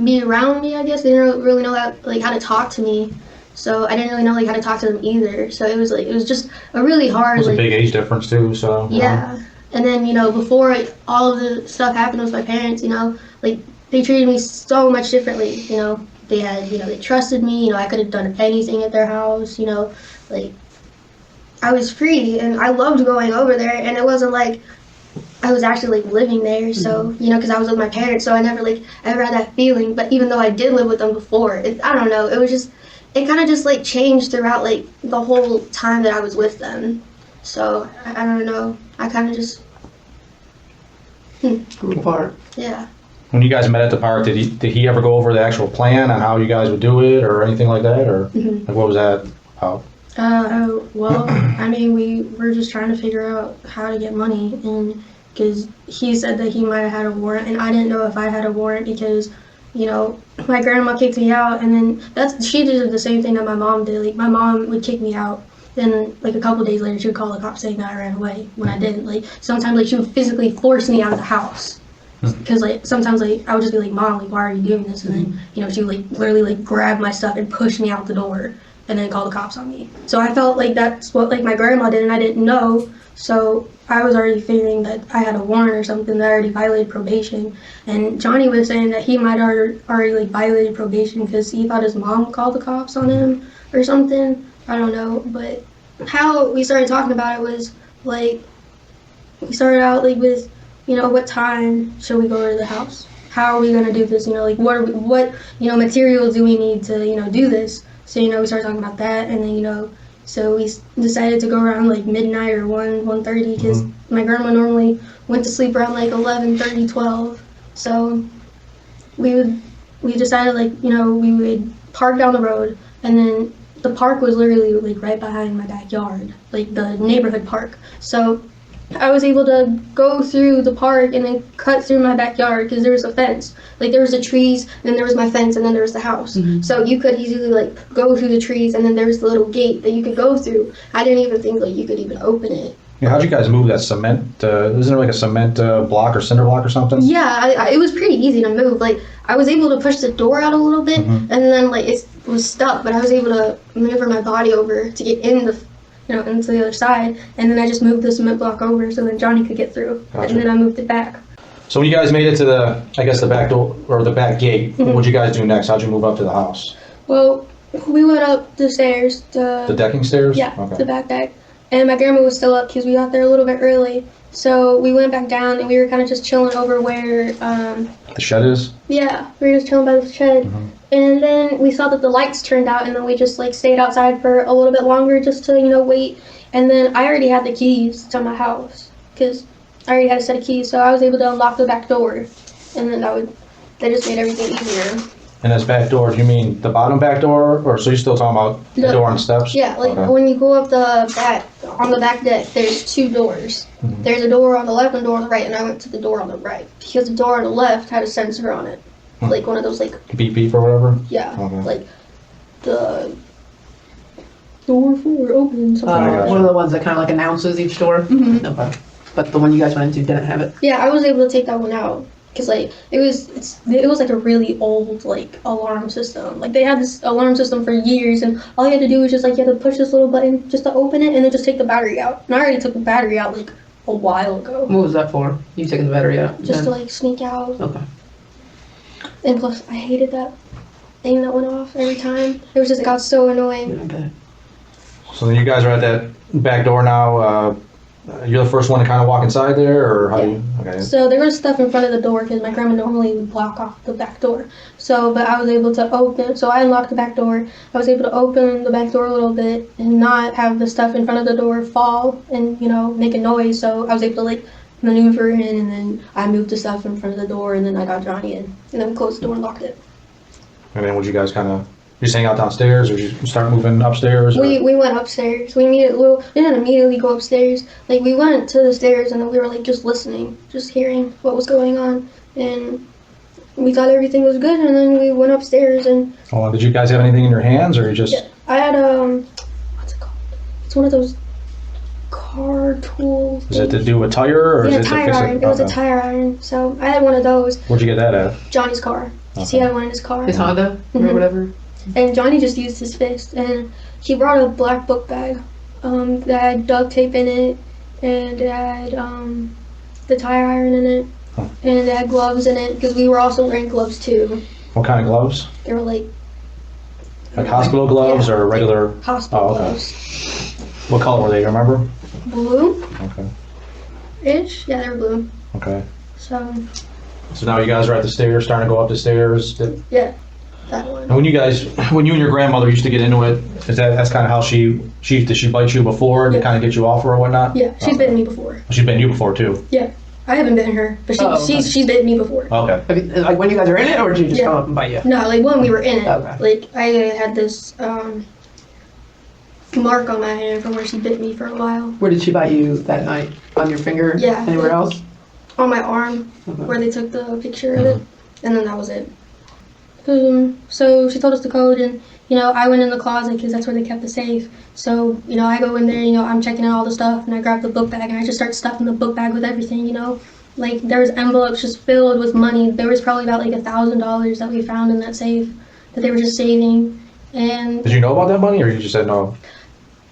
Speaker 5: be around me, I guess. They didn't really know how to talk to me. So I didn't really know, like, how to talk to them either. So it was just a really hard,
Speaker 4: It was a big age difference, too, so.
Speaker 5: Yeah. And then, before all of the stuff happened with my parents, like, they treated me so much differently, They had, they trusted me, I could have done anything at their house, like, I was free, and I loved going over there, and it wasn't like I was actually like living there, so you know, because I was with my parents, so I never like ever had that feeling. But even though I did live with them before, I don't know, it was just, it kind of just like changed throughout like the whole time that I was with them. So I don't know, I kind of just
Speaker 6: grew apart.
Speaker 5: Yeah.
Speaker 4: When you guys met at the park, did he ever go over the actual plan on how you guys would do it or anything like that, or like what was that about?
Speaker 5: Well, I mean, we were just trying to figure out how to get money, and because he said that he might have had a warrant, and I didn't know if I had a warrant because, you know, my grandma kicked me out, and then she did the same thing that my mom did. Like, my mom would kick me out, then like a couple days later she would call the cops saying that I ran away when I didn't. Like, sometimes like she would physically force me out of the house. Because like sometimes like I would just be like, Mom, like, why are you doing this? And then, you know, she would like literally like grab my stuff and push me out the door and then call the cops on me. So I felt like that's what like my grandma did, and I didn't know. So I was already figuring that I had a warrant or something, that I already violated probation. And Johnny was saying that he might have already like violated probation because he thought his mom called the cops on him or something. I don't know, but how we started talking about it was like, we started out like with, you know, what time should we go to the house? How are we gonna do this? You know, like what you know, materials do we need to, you know, do this? So, you know, we started talking about that, and then, you know, so we decided to go around like midnight or 1:30 because my grandma normally went to sleep around like 11:30, 12. So we decided like, you know, we would park down the road, and then the park was literally like right behind my backyard, like the neighborhood park. So I was able to go through the park and then cut through my backyard because there was a fence. Like, there was the trees, and then there was my fence, and then there was the house. So you could easily like go through the trees, and then there was the little gate that you could go through. I didn't even think like you could even open it.
Speaker 4: Yeah, how'd you guys move that cement? Isn't there like a cement block or cinder block or something?
Speaker 5: Yeah, it was pretty easy to move. Like, I was able to push the door out a little bit, and then like it was stuck, but I was able to maneuver my body over to get in the, you know, into the other side, and then I just moved the cement block over so then Johnny could get through.
Speaker 4: Gotcha.
Speaker 5: And then I moved it back.
Speaker 4: So when you guys made it to the, I guess the back door or the back gate, what'd you guys do next? How'd you move up to the house?
Speaker 5: Well, we went up the stairs.
Speaker 4: The decking stairs?
Speaker 5: Yeah,
Speaker 4: Okay.
Speaker 5: the back deck. And my grandma was still up because we got there a little bit early. So we went back down, and we were kind of just chilling over where,
Speaker 4: The shed is?
Speaker 5: yeah, we were just chilling by the shed. And then we saw that the lights turned out, and then we just like stayed outside for a little bit longer just to, you know, wait. And then I already had the keys to my house because I already had a set of keys, so I was able to unlock the back door, and then that just made everything easier.
Speaker 4: And as back door, do you mean the bottom back door, or so you're still talking about the door on the steps?
Speaker 5: Yeah, like
Speaker 4: Okay.
Speaker 5: when you go up the back, on the back deck, there's two doors. There's a door on the left and a door on the right, and I went to the door on the right because the door on the left had a sensor on it, like one of those like
Speaker 4: Beep beep or whatever?
Speaker 5: yeah,
Speaker 4: Okay.
Speaker 5: like the door for open. Something
Speaker 6: One of the ones that kind of like announces each door. Okay. But the one you guys went into didn't have it.
Speaker 5: Yeah, I was able to take that one out because like it was like a really old like alarm system. Like they had this alarm system for years, and all you had to do was just like you had to push this little button just to open it, and then just take the battery out. And I already took the battery out like a while ago.
Speaker 6: What was that for? You taking the battery out?
Speaker 5: Just to like sneak out.
Speaker 6: Okay.
Speaker 5: And plus, I hated that thing that went off every time. It was just, it got so annoying.
Speaker 4: So then you guys are at that back door now. You're the first one to kind of walk inside there, or how do you? Okay.
Speaker 5: So there was stuff in front of the door because my grandma normally would block off the back door. So, but I was able to open, so I unlocked the back door. I was able to open the back door a little bit and not have the stuff in front of the door fall and, you know, make a noise. So I was able to like maneuver in, and then I moved the stuff in front of the door, and then I got Johnny in. And then we closed the door and locked it.
Speaker 4: And then would you guys kind of, you just hang out downstairs, or did you start moving upstairs? Or?
Speaker 5: We went upstairs. We didn't immediately go upstairs. Like we went to the stairs, and then we were like just listening, just hearing what was going on, and we thought everything was good. And then we went upstairs, and
Speaker 4: Did you guys have anything in your hands, or you just?
Speaker 5: yeah, I had what's it called? It's one of those car tools.
Speaker 4: Is it to do a tire, or
Speaker 5: Yeah,
Speaker 4: is it to
Speaker 5: tire
Speaker 4: fix
Speaker 5: iron.
Speaker 4: it?
Speaker 5: It was a
Speaker 4: Okay.
Speaker 5: tire iron. So I had one of those.
Speaker 4: Where'd you get that at?
Speaker 5: Johnny's car. 'Cause he had one in his car.
Speaker 6: His Honda or
Speaker 5: Mhm.
Speaker 6: whatever.
Speaker 5: And Johnny just used his fist, and he brought a black book bag that had duct tape in it, and it had the tire iron in it, and it had gloves in it because we were also wearing gloves too.
Speaker 4: What kind of gloves?
Speaker 5: They were like
Speaker 4: Like hospital gloves or regular?
Speaker 5: hospital
Speaker 4: Oh, okay.
Speaker 5: gloves.
Speaker 4: What color were they? You remember?
Speaker 5: Blue,
Speaker 4: Okay.
Speaker 5: Ish? Yeah, they were blue.
Speaker 4: Okay.
Speaker 5: So
Speaker 4: now you guys are at the stairs, starting to go up the stairs.
Speaker 5: yeah, that one.
Speaker 4: And when you and your grandmother used to get into it, that's kind of how did she bite you before to kind of get you off her or whatnot?
Speaker 5: Yeah, she's bitten me before.
Speaker 4: She's bitten you before too.
Speaker 5: Yeah, I haven't bitten her, but she's bitten me before.
Speaker 4: Okay.
Speaker 6: Like when you guys are in it, or did you just come up and bite you?
Speaker 5: No, like when we were in it.
Speaker 6: Okay.
Speaker 5: Like I had this mark on my hand from where she bit me for a while.
Speaker 6: Where did she bite you that night? On your finger?
Speaker 5: Yeah.
Speaker 6: Anywhere else?
Speaker 5: On my arm, where they took the picture of it, and then that was it. So she told us the code, and I went in the closet because that's where they kept the safe. So I go in there, I'm checking out all the stuff, and I grab the book bag, and I just start stuffing the book bag with everything. Like there was envelopes just filled with money. There was probably about like $1,000 that we found in that safe that they were just saving. And
Speaker 4: did you know about that money, or you just said no?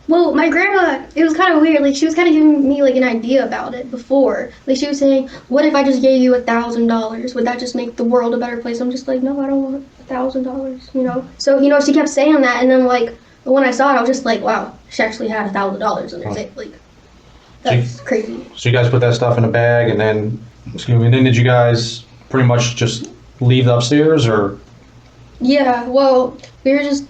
Speaker 5: Well, my grandma, it was kind of weird. Like, she was kind of giving me, like, an idea about it before. Like, she was saying, what if I just gave you $1,000? Would that just make the world a better place? I'm just like, no, I don't want $1,000, So, she kept saying that, and then, like, when I saw it, I was just like, wow, she actually had $1,000 in there. Like, that's crazy.
Speaker 4: So you guys put that stuff in a bag, and then, did you guys pretty much just leave the upstairs, or?
Speaker 5: Yeah, well, we were just...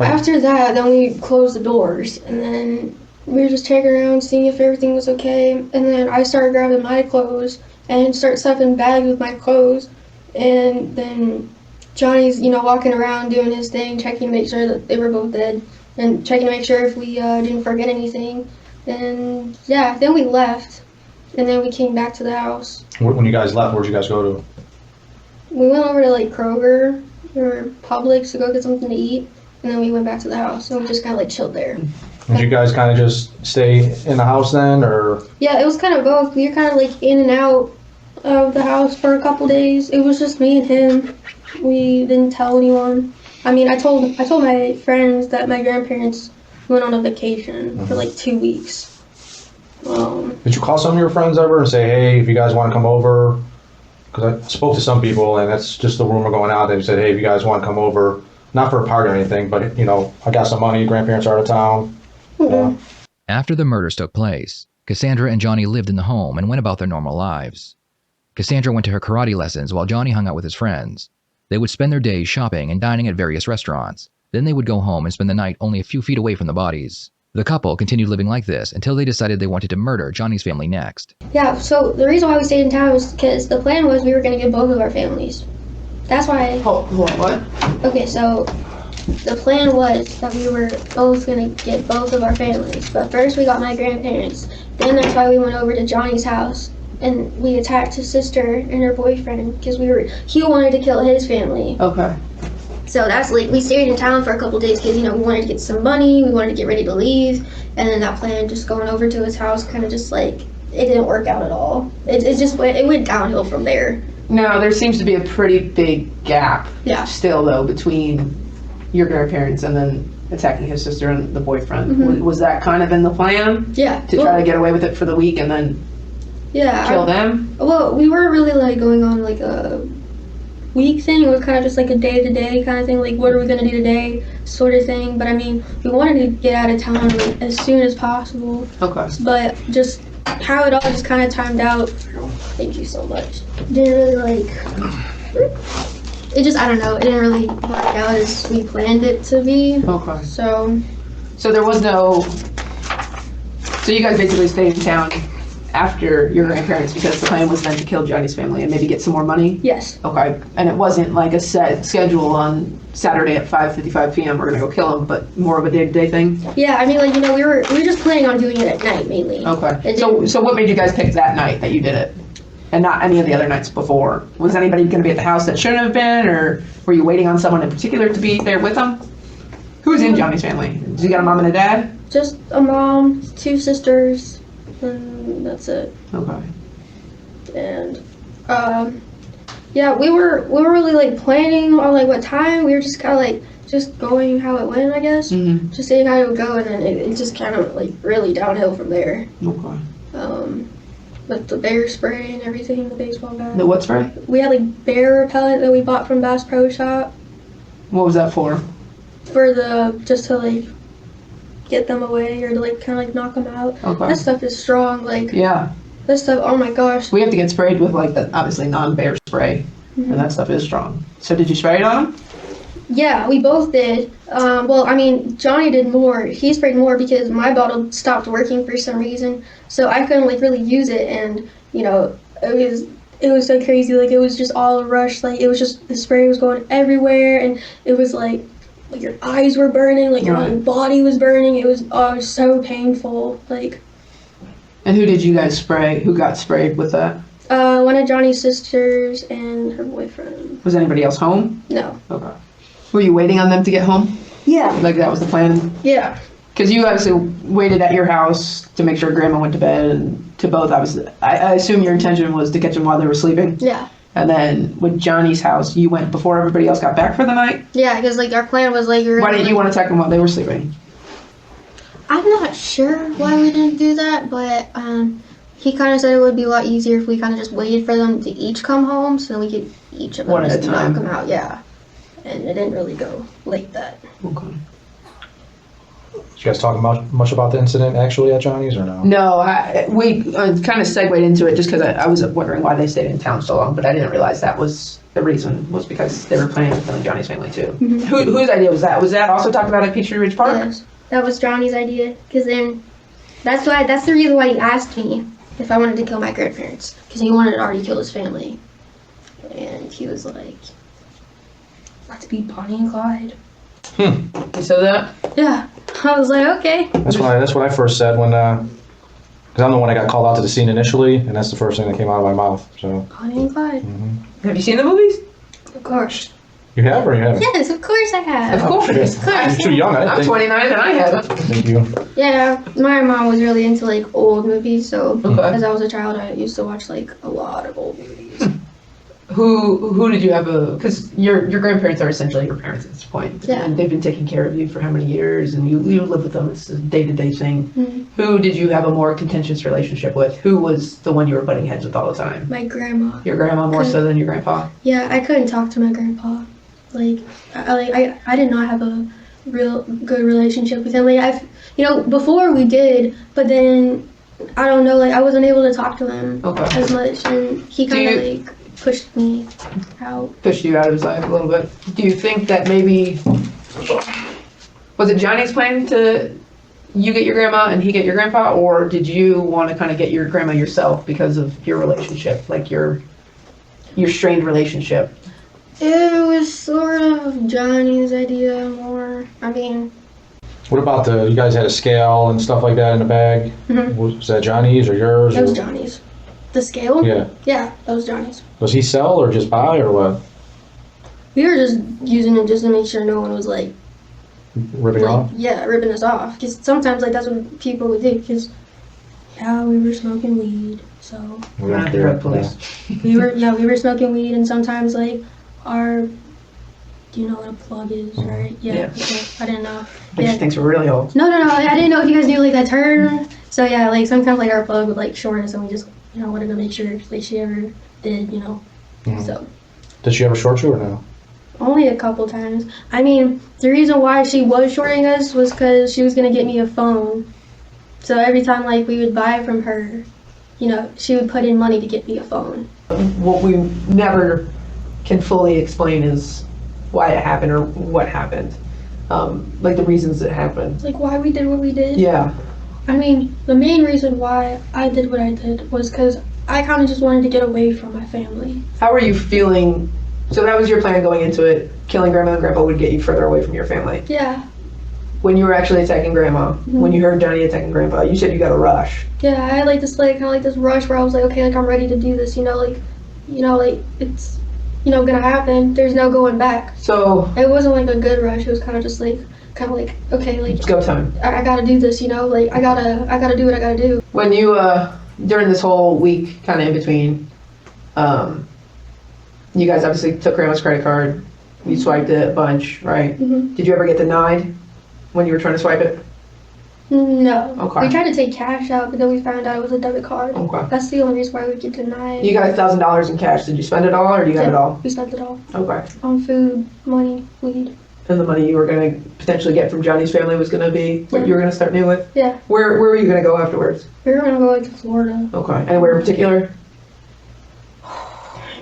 Speaker 5: After that, then we closed the doors, and then we were just checking around, seeing if everything was okay, and then I started grabbing my clothes and start stuffing bags with my clothes, and then Johnny's, walking around doing his thing, checking to make sure that they were both dead, and checking to make sure if we didn't forget anything, and yeah, then we left, and then we came back to the house.
Speaker 4: When you guys left, where'd you guys go to?
Speaker 5: We went over to, like, Kroger or Publix to go get something to eat. And then we went back to the house, and we just kind of like chilled there.
Speaker 4: Did you guys kind of just stay in the house then, or?
Speaker 5: Yeah, it was kind of both. We were kind of like in and out of the house for a couple days. It was just me and him. We didn't tell anyone. I mean, I told my friends that my grandparents went on a vacation for like 2 weeks.
Speaker 4: Did you call some of your friends ever and say, hey, if you guys want to come over? Because I spoke to some people, and that's just the rumor going out. They said, hey, if you guys want to come over. Not for a party or anything, but, I got some money, grandparents are out of town.
Speaker 21: After the murders took place, Cassandra and Johnny lived in the home and went about their normal lives. Cassandra went to her karate lessons while Johnny hung out with his friends. They would spend their days shopping and dining at various restaurants. Then they would go home and spend the night only a few feet away from the bodies. The couple continued living like this until they decided they wanted to murder Johnny's family next.
Speaker 5: Yeah, so the reason why we stayed in town was because the plan was we were going to get both of our families. That's why...
Speaker 6: What?
Speaker 5: Okay, so the plan was that we were both going to get both of our families. But first we got my grandparents. Then that's why we went over to Johnny's house. And we attacked his sister and her boyfriend because he wanted to kill his family.
Speaker 6: Okay.
Speaker 5: So that's like, we stayed in town for a couple days because, we wanted to get some money. We wanted to get ready to leave. And then that plan, just going over to his house, kind of just like, it didn't work out at all. It went downhill from there.
Speaker 6: Now, there seems to be a pretty big gap still, though, between your grandparents and then attacking his sister and the boyfriend.
Speaker 5: Mm-hmm.
Speaker 6: Was that kind of in the plan?
Speaker 5: Yeah.
Speaker 6: To try to get away with it for the week and then kill them?
Speaker 5: Well, we weren't really like going on like a week thing. It was kind of just like a day-to-day kind of thing, like what are we going to do today sort of thing. But I mean, we wanted to get out of town like as soon as possible. Okay. But just how it all just kind of timed out. Thank you so much. Didn't really like, it just, I don't know, it didn't really work out as we planned it to be.
Speaker 6: Okay.
Speaker 5: So
Speaker 6: there was no, so you guys basically stayed in town after your grandparents because the plan was then to kill Johnny's family and maybe get some more money?
Speaker 5: Yes.
Speaker 6: Okay. And it wasn't like a set schedule on Saturday at 5:55 p.m. we're gonna go kill him, but more of a day-to-day thing?
Speaker 5: Yeah, I mean, like, we were just planning on doing it at night mainly.
Speaker 6: Okay. So what made you guys pick that night that you did it? And not any of the other nights before? Was anybody gonna be at the house that shouldn't have been, or were you waiting on someone in particular to be there with them? Who's in Johnny's family? Does he got a mom and a dad?
Speaker 5: Just a mom, 2 sisters, and that's it.
Speaker 6: Okay.
Speaker 5: And yeah, we were really like planning on like what time. We were just kind of like just going how it went, I guess. Mm-hmm. Just seeing how it would go, and then it just kind of like really downhill from there.
Speaker 6: Okay.
Speaker 5: With the bear spray and everything, the baseball bat.
Speaker 6: The what spray?
Speaker 5: We had like bear repellent that we bought from Bass Pro Shop.
Speaker 6: What was that for?
Speaker 5: For just to like get them away or to like kind of like knock them out.
Speaker 6: Okay.
Speaker 5: That stuff is strong. Like
Speaker 6: yeah.
Speaker 5: This stuff, oh my gosh.
Speaker 6: We have to get sprayed with like the obviously non-bear spray, and that stuff is strong. So did you spray it on him?
Speaker 5: Yeah, we both did. Well, I mean, Johnny did more. He sprayed more because my bottle stopped working for some reason, so I couldn't like really use it, and you know, it was so crazy. Like it was just all a rush. Like it was just the spray was going everywhere, and it was like your eyes were burning, like your whole body was burning. It was so painful. Like.
Speaker 6: And who did you guys spray? Who got sprayed with that?
Speaker 5: One of Johnny's sisters and her boyfriend.
Speaker 6: Was anybody else home?
Speaker 5: No.
Speaker 6: Okay. Were you waiting on them to get home?
Speaker 5: Yeah.
Speaker 6: Like that was the plan?
Speaker 5: Yeah.
Speaker 6: Because you obviously waited at your house to make sure Grandma went to bed, and to both obviously. I assume your intention was to catch them while they were sleeping?
Speaker 5: Yeah.
Speaker 6: And then with Johnny's house, you went before everybody else got back for the night?
Speaker 5: Yeah, because like our plan was like...
Speaker 6: Why didn't you want to attack them while they were sleeping?
Speaker 5: I'm not sure why we didn't do that, but he kind of said it would be a lot easier if we kind of just waited for them to each come home, so then we could each of them
Speaker 6: One at
Speaker 5: just
Speaker 6: a time.
Speaker 5: knock them out. Yeah. And it didn't really go like that.
Speaker 6: Okay.
Speaker 4: Did you guys talk much about the incident actually at Johnny's or no?
Speaker 6: No, we kind of segued into it just because I was wondering why they stayed in town so long, but I didn't realize that was the reason, was because they were planning on killing Johnny's family too.
Speaker 5: Mm-hmm.
Speaker 6: Whose idea was that? Was that also talked about at Peachtree Ridge Park?
Speaker 5: Yes. That was Johnny's idea, because then that's the reason why he asked me if I wanted to kill my grandparents, because he wanted to already kill his family. And he was like, "Let's be Bonnie and Clyde."
Speaker 6: You said that?
Speaker 5: Yeah. I was like, okay.
Speaker 4: That's what I first said when, because I'm the one that got called out to the scene initially, and that's the first thing that came out of my mouth. So.
Speaker 5: Bonnie and Clyde.
Speaker 6: Have you seen the movies?
Speaker 5: Of course.
Speaker 4: You have or you haven't?
Speaker 5: Yes, of course I have.
Speaker 6: Of course.
Speaker 4: I'm too young. I
Speaker 6: I'm
Speaker 4: think.
Speaker 6: 29 and I haven't.
Speaker 4: Thank you.
Speaker 5: Yeah, my mom was really into like old movies, so
Speaker 6: Okay.
Speaker 5: as I was a child, I used to watch like a lot of old movies.
Speaker 6: Who did you have because your grandparents are essentially your parents at this point.
Speaker 5: Yeah.
Speaker 6: And they've been taking care of you for how many years, and you live with them. It's a day-to-day thing.
Speaker 5: Mhm.
Speaker 6: Who did you have a more contentious relationship with? Who was the one you were butting heads with all the time?
Speaker 5: My grandma.
Speaker 6: Your grandma more so than your grandpa?
Speaker 5: Yeah, I couldn't talk to my grandpa. Like, I did not have a real good relationship with him. Like, before we did, but then, I don't know, like, I wasn't able to talk to him as much, and he kind of, like, pushed me out.
Speaker 6: Pushed you out of his life a little bit. Do you think that maybe, was it Johnny's plan to you get your grandma and he get your grandpa, or did you want to kind of get your grandma yourself because of your relationship, like your strained relationship?
Speaker 5: It was sort of Johnny's idea more. I mean...
Speaker 4: What about you guys had a scale and stuff like that in the bag?
Speaker 5: Mhm.
Speaker 4: Was that Johnny's or yours?
Speaker 5: That was
Speaker 4: or-
Speaker 5: Johnny's. The scale?
Speaker 4: Yeah.
Speaker 5: Yeah, that was Johnny's.
Speaker 4: Does he sell or just buy or what?
Speaker 5: We were just using it just to make sure no one was, like,
Speaker 4: Ripping off?
Speaker 5: yeah, ripping us off. Because sometimes, like, that's what people would do. Because, yeah, we were smoking weed, so...
Speaker 4: We don't care.
Speaker 5: we were smoking weed, and sometimes, like, do you know what a plug is, right? Yeah. Okay. I didn't know.
Speaker 6: Makes things really old.
Speaker 5: No, I didn't know if you guys knew, like, that term. So, yeah, like, sometimes, like, our plug would, like, short us, and we just, wanted to make sure, like, she ever did,
Speaker 4: Mhm.
Speaker 5: So,
Speaker 4: Did she ever short you or no?
Speaker 5: only a couple times. I mean, the reason why she was shorting us was because she was going to get me a phone. So, every time, like, we would buy from her, she would put in money to get me a phone.
Speaker 6: What we never can fully explain is why it happened or what happened. Like the reasons it happened.
Speaker 5: Like, why we did what we did?
Speaker 6: Yeah.
Speaker 5: I mean, the main reason why I did what I did was because I kind of just wanted to get away from my family.
Speaker 6: How are you feeling? So that was your plan going into it. Killing grandma and grandpa would get you further away from your family.
Speaker 5: Yeah.
Speaker 6: When you were actually attacking grandma, when you heard Johnny attacking grandpa, you said you got a rush.
Speaker 5: Yeah, I had like this kind of like this rush where I was like, okay, like I'm ready to do this, like it's, gonna happen. There's no going back.
Speaker 6: So
Speaker 5: it wasn't like a good rush. It was kind of just like, okay, like
Speaker 6: it's go time.
Speaker 5: I gotta do this, like I gotta do what I gotta do.
Speaker 6: When you during this whole week, kind of in between, you guys obviously took grandma's credit card. You swiped it a bunch, right?
Speaker 5: Mhm.
Speaker 6: Did you ever get denied when you were trying to swipe it?
Speaker 5: No.
Speaker 6: Okay.
Speaker 5: We tried to take cash out, but then we found out it was a debit card.
Speaker 6: Okay.
Speaker 5: That's the only reason why we get denied.
Speaker 6: You got $1,000 in cash. Did you spend it all, or do you have it all?
Speaker 5: We spent it all.
Speaker 6: Okay.
Speaker 5: On food, money, weed.
Speaker 6: And the money you were going to potentially get from Johnny's family was going to be what you were going to start new with?
Speaker 5: Yeah.
Speaker 6: Where were you going to go afterwards?
Speaker 5: We were gonna go like to Florida.
Speaker 6: Okay. Anywhere in particular?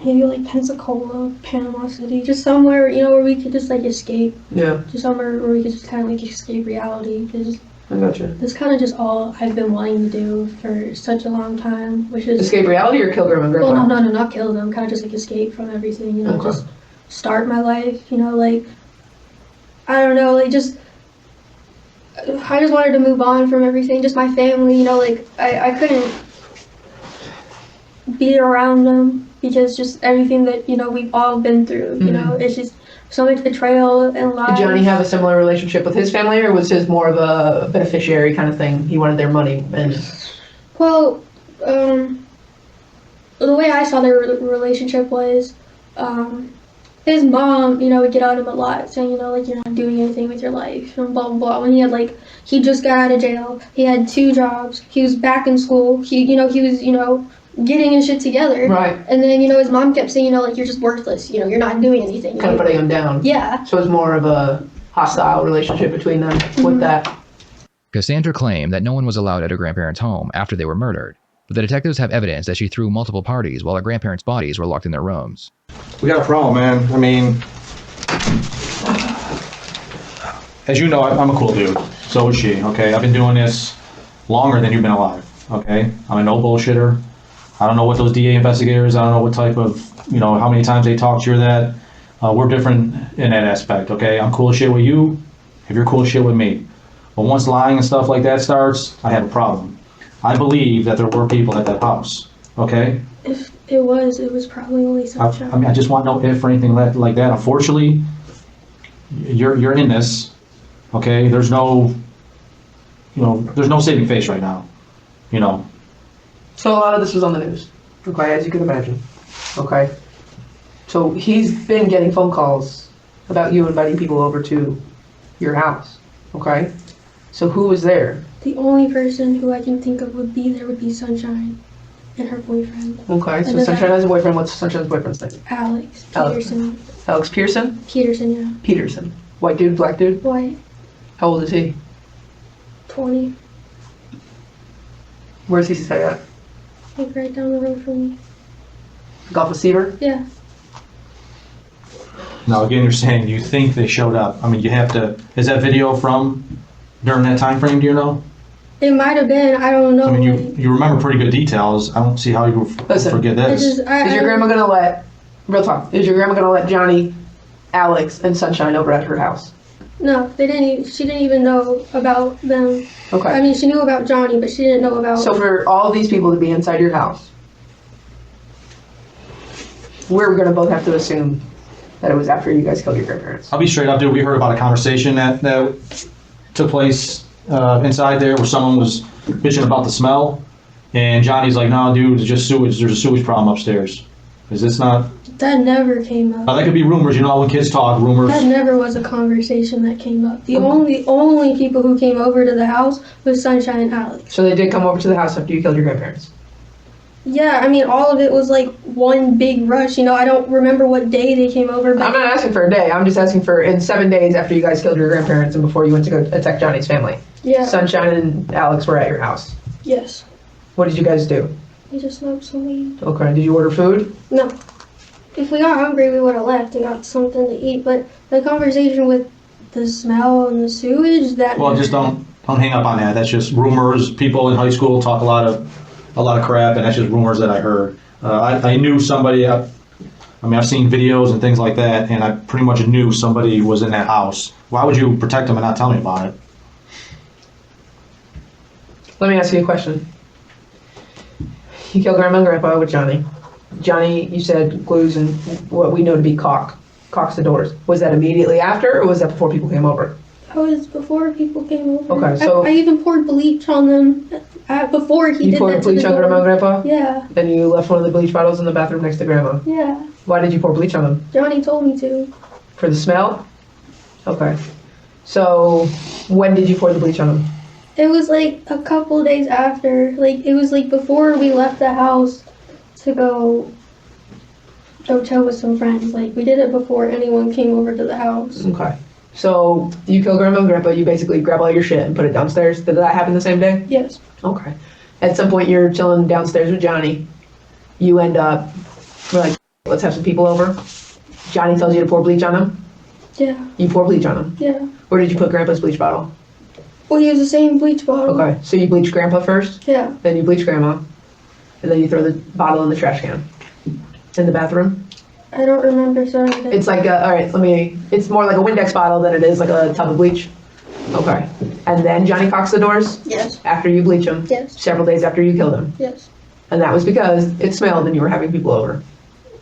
Speaker 5: Maybe like Pensacola, Panama City, just somewhere, you know, where we could just like escape.
Speaker 6: Yeah.
Speaker 5: Just somewhere where we could just kind of like escape reality. Because
Speaker 6: I gotcha.
Speaker 5: that's kind of just all I've been wanting to do for such a long time, which is
Speaker 6: Escape reality or kill grandma and grandpa?
Speaker 5: Well, no, not kill them. Kind of just like escape from everything, you know,
Speaker 6: Okay.
Speaker 5: just start my life, you know, like I don't know, like just I just wanted to move on from everything, just my family, you know, like I couldn't be around them because just everything that, you know, we've all been through, you know, it's just so much betrayal and lies.
Speaker 6: Did Johnny have a similar relationship with his family, or was his more of a beneficiary kind of thing? He wanted their money and...
Speaker 5: Well, the way I saw their relationship was, his mom, you know, would get on him a lot, saying, you know, like, you're not doing anything with your life, and blah, blah, blah. When he had, like, he just got out of jail, he had 2 jobs, he was back in school, he was, you know, getting his shit together.
Speaker 6: Right.
Speaker 5: And then, you know, his mom kept saying, you know, like, you're just worthless, you know, you're not doing anything.
Speaker 6: Kind of putting him down.
Speaker 5: Yeah.
Speaker 6: So it was more of a hostile relationship between them with that.
Speaker 21: Cassandra claimed that no one was allowed at her grandparents' home after they were murdered, but the detectives have evidence that she threw multiple parties while her grandparents' bodies were locked in their rooms.
Speaker 4: We got a problem, man. I mean, as you know, I'm a cool dude. So is she, okay? I've been doing this longer than you've been alive, okay? I'm a no bullshitter. I don't know what those DA investigators, I don't know what type of, you know, how many times they talk to you or that. We're different in that aspect, okay? I'm cool as shit with you if you're cool as shit with me. But once lying and stuff like that starts, I have a problem. I believe that there were people at that house, okay?
Speaker 5: If it was probably only Sunshine.
Speaker 4: I mean, I just want no if or anything like that. Unfortunately, you're in this, okay? There's no, you know, there's no saving face right now, you know.
Speaker 6: So a lot of this was on the news, okay, as you can imagine, okay? So he's been getting phone calls about you inviting people over to your house, okay? So who was there?
Speaker 5: The only person who I can think of would be Sunshine and her boyfriend.
Speaker 6: Okay, so
Speaker 5: And then
Speaker 6: Sunshine has a boyfriend. What's Sunshine's boyfriend's name?
Speaker 5: Alex
Speaker 6: Alex.
Speaker 5: Peterson.
Speaker 6: Alex Pearson?
Speaker 5: Peterson, yeah.
Speaker 6: Peterson. White dude, black dude?
Speaker 5: White.
Speaker 6: How old is he?
Speaker 5: 20.
Speaker 6: Where's he stay at?
Speaker 5: Like right down the road from me.
Speaker 6: Golf receiver?
Speaker 5: Yeah.
Speaker 4: Now, again, you're saying you think they showed up. I mean, you have to, is that video from during that time frame, do you know?
Speaker 5: It might have been, I don't know.
Speaker 4: I mean, you remember pretty good details. I don't see how you forget this.
Speaker 6: Is your grandma gonna let, real talk, is your grandma gonna let Johnny, Alex, and Sunshine over at her house?
Speaker 5: No, she didn't even know about them.
Speaker 6: Okay.
Speaker 5: I mean, she knew about Johnny, but she didn't know about...
Speaker 6: So for all these people to be inside your house, we're gonna both have to assume that it was after you guys killed your grandparents.
Speaker 4: I'll be straight up, dude. We heard about a conversation that took place inside there where someone was bitching about the smell. And Johnny's like, no, dude, it's just sewage. There's a sewage problem upstairs. Is this not...
Speaker 5: That never came up.
Speaker 4: That could be rumors. You know, when kids talk, rumors.
Speaker 5: That never was a conversation that came up. The only people who came over to the house was Sunshine and Alex.
Speaker 6: So they did come over to the house after you killed your grandparents?
Speaker 5: Yeah, I mean, all of it was like one big rush. You know, I don't remember what day they came over. But
Speaker 6: I'm not asking for a day. I'm just asking for in 7 days after you guys killed your grandparents and before you went to go attack Johnny's family.
Speaker 5: Yeah.
Speaker 6: Sunshine and Alex were at your house.
Speaker 5: Yes.
Speaker 6: What did you guys do?
Speaker 5: We just smoked some weed.
Speaker 6: Okay. Did you order food?
Speaker 5: No. If we got hungry, we would have left and got something to eat. But the conversation with the smell and the sewage, that...
Speaker 4: Well, just don't hang up on that. That's just rumors. People in high school talk a lot of crap, and that's just rumors that I heard. I knew somebody. I mean, I've seen videos and things like that, and I pretty much knew somebody was in that house. Why would you protect them and not tell me about it?
Speaker 6: Let me ask you a question. You killed Grandma and Grandpa with Johnny. Johnny, you said, glues and what we know to be caulks the doors. Was that immediately after, or was that before people came over?
Speaker 5: That was before people came over.
Speaker 6: Okay, so...
Speaker 5: I even poured bleach on them before he did that.
Speaker 6: You poured bleach on Grandma and Grandpa?
Speaker 5: Yeah.
Speaker 6: Then you left one of the bleach bottles in the bathroom next to Grandma?
Speaker 5: Yeah.
Speaker 6: Why did you pour bleach on them?
Speaker 5: Johnny told me to.
Speaker 6: For the smell? Okay. So, when did you pour the bleach on them?
Speaker 5: It was like a couple days after. Like, it was like before we left the house to go chill with some friends. Like, we did it before anyone came over to the house.
Speaker 6: Okay. So you kill grandma and grandpa, you basically grab all your shit and put it downstairs. Did that happen the same day?
Speaker 5: Yes.
Speaker 6: Okay. At some point you're chilling downstairs with Johnny. You end up, we're like, let's have some people over. Johnny tells you to pour bleach on them.
Speaker 5: Yeah.
Speaker 6: You pour bleach on them.
Speaker 5: Yeah.
Speaker 6: Where did you put grandpa's bleach bottle?
Speaker 5: We use the same bleach bottle.
Speaker 6: Okay, so you bleach grandpa first?
Speaker 5: Yeah.
Speaker 6: Then you bleach grandma. And then you throw the bottle in the trash can. In the bathroom?
Speaker 5: I don't remember, sorry.
Speaker 6: It's like, it's more like a Windex bottle than it is like a tub of bleach. Okay. And then Johnny caulks the doors?
Speaker 5: Yes.
Speaker 6: After you bleach them?
Speaker 5: Yes.
Speaker 6: Several days after you kill them?
Speaker 5: Yes.
Speaker 6: And that was because it smelled and you were having people over?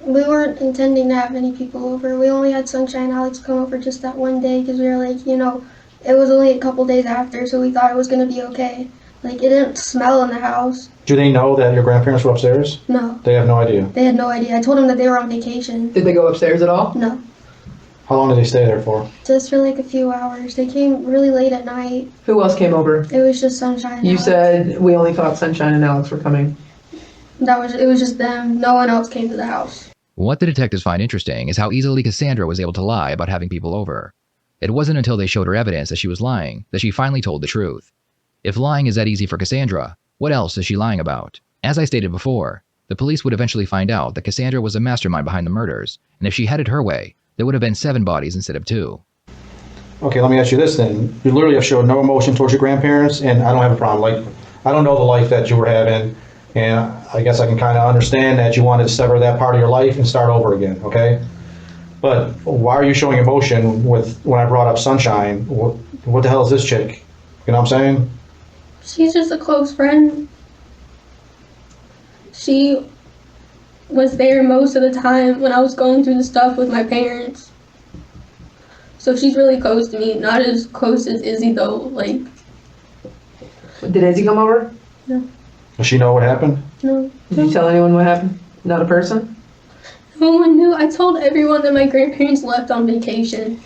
Speaker 5: We weren't intending to have any people over. We only had Sunshine and Alex come over just that one day because we were like, it was only a couple days after, so we thought it was going to be okay. Like, it didn't smell in the house.
Speaker 4: Do they know that your grandparents were upstairs?
Speaker 5: No.
Speaker 4: They have no idea?
Speaker 5: They had no idea. I told them that they were on vacation.
Speaker 6: Did they go upstairs at all?
Speaker 5: No.
Speaker 4: How long did they stay there for?
Speaker 5: Just for like a few hours. They came really late at night.
Speaker 6: Who else came over?
Speaker 5: It was just Sunshine and
Speaker 6: You
Speaker 5: Alex.
Speaker 6: said we only thought Sunshine and Alex were coming.
Speaker 5: It was just them. No one else came to the house.
Speaker 21: What the detectives find interesting is how easily Cassandra was able to lie about having people over. It wasn't until they showed her evidence that she was lying that she finally told the truth. If lying is that easy for Cassandra, what else is she lying about? As I stated before, the police would eventually find out that Cassandra was a mastermind behind the murders, and if she had it her way, there would have been 7 bodies instead of 2.
Speaker 4: Okay, let me ask you this then. You literally have showed no emotion towards your grandparents, and I don't have a problem. Like, I don't know the life that you were having, and I guess I can kind of understand that you wanted to sever that part of your life and start over again, okay? But why are you showing emotion when I brought up Sunshine? What the hell is this chick? You know what I'm saying?
Speaker 5: She's just a close friend. She was there most of the time when I was going through the stuff with my parents. So she's really close to me. Not as close as Izzy though. Like.
Speaker 6: Did Izzy come over?
Speaker 5: No.
Speaker 4: Does she know what happened?
Speaker 5: No.
Speaker 6: Did you tell anyone what happened? Not a person?
Speaker 5: No one knew. I told everyone that my grandparents left on vacation.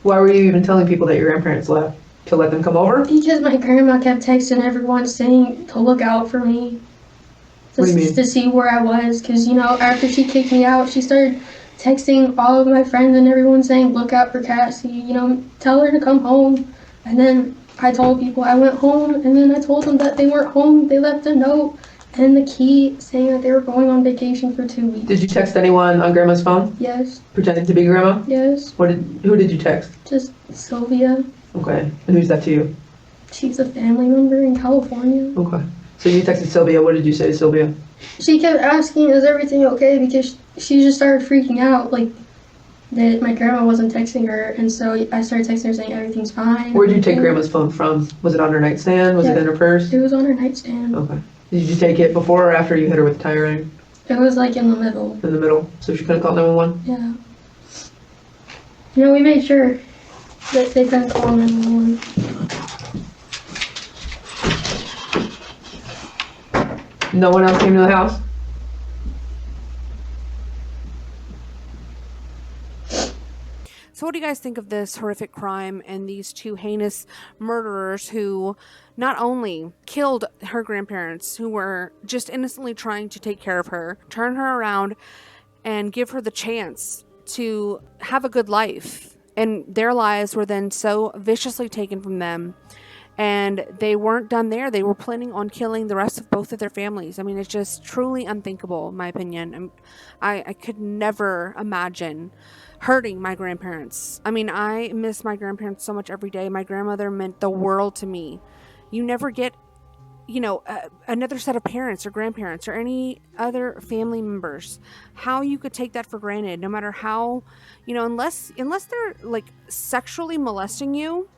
Speaker 6: Why were you even telling people that your grandparents left? To let them come over?
Speaker 5: Because my grandma kept texting everyone saying to look out for me.
Speaker 6: What do you mean?
Speaker 5: To see where I was. Because, after she kicked me out, she started texting all of my friends and everyone saying, look out for Cassie, tell her to come home. And then I told people I went home, and then I told them that they weren't home. They left a note and the key saying that they were going on vacation for 2 weeks.
Speaker 6: Did you text anyone on grandma's phone?
Speaker 5: Yes.
Speaker 6: Pretending to be grandma?
Speaker 5: Yes.
Speaker 6: Who did you text?
Speaker 5: Just Sylvia.
Speaker 6: Okay. And who's that to you?
Speaker 5: She's a family member in California.
Speaker 6: Okay. So you texted Sylvia. What did you say to Sylvia?
Speaker 5: She kept asking, is everything okay? Because she just started freaking out, like, that my grandma wasn't texting her. And so I started texting her saying everything's fine.
Speaker 6: Where did you take grandma's phone from? Was it on her nightstand? Was it in her purse?
Speaker 5: It was on her nightstand.
Speaker 6: Okay. Did you take it before or after you hit her with the tire iron?
Speaker 5: It was like in the middle.
Speaker 6: In the middle. So she couldn't call 911?
Speaker 5: Yeah. We made sure that they couldn't call 911.
Speaker 6: No one else came to the house?
Speaker 3: So what do you guys think of this horrific crime and these 2 heinous murderers who not only killed her grandparents, who were just innocently trying to take care of her, turn her around, and give her the chance to have a good life, and their lives were then so viciously taken from them. And they weren't done there. They were planning on killing the rest of both of their families. I mean, it's just truly unthinkable, in my opinion. I could never imagine hurting my grandparents. I mean, I miss my grandparents so much every day. My grandmother meant the world to me. You never get, another set of parents or grandparents or any other family members. How you could take that for granted, no matter how, unless they're like sexually molesting you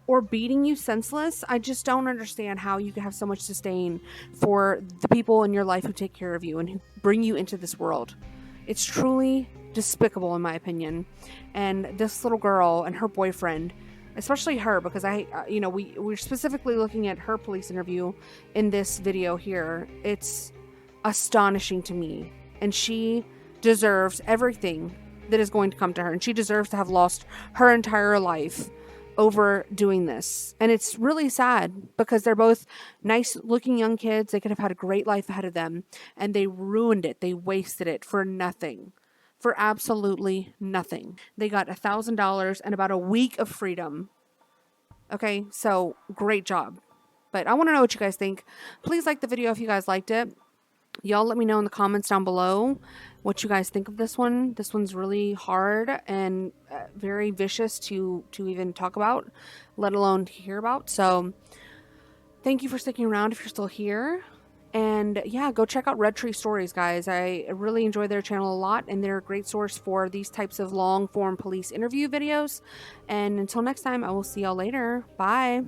Speaker 3: or beating you senseless, I just don't understand how you could have so much disdain for the people in your life who take care of you and who bring you into this world. It's truly despicable, in my opinion. And this little girl and her boyfriend, especially her, because we're specifically looking at her police interview in this video here. It's astonishing to me, and she deserves everything that is going to come to her, and she deserves to have lost her entire life over doing this. And it's really sad because they're both nice looking young kids. They could have had a great life ahead of them, and they ruined it. They wasted it for nothing for absolutely nothing. They got $1,000 and about a week of freedom. Okay, so great job. But I want to know what you guys think. Please like the video if you guys liked it. Y'all let me know in the comments down below what you guys think of this one. This one's really hard and very vicious to even talk about, let alone to hear about. So thank you for sticking around if you're still here. And yeah, go check out Red Tree Stories, guys. I really enjoy their channel a lot, and they're a great source for these types of long form police interview videos. And until next time, I will see y'all later. Bye.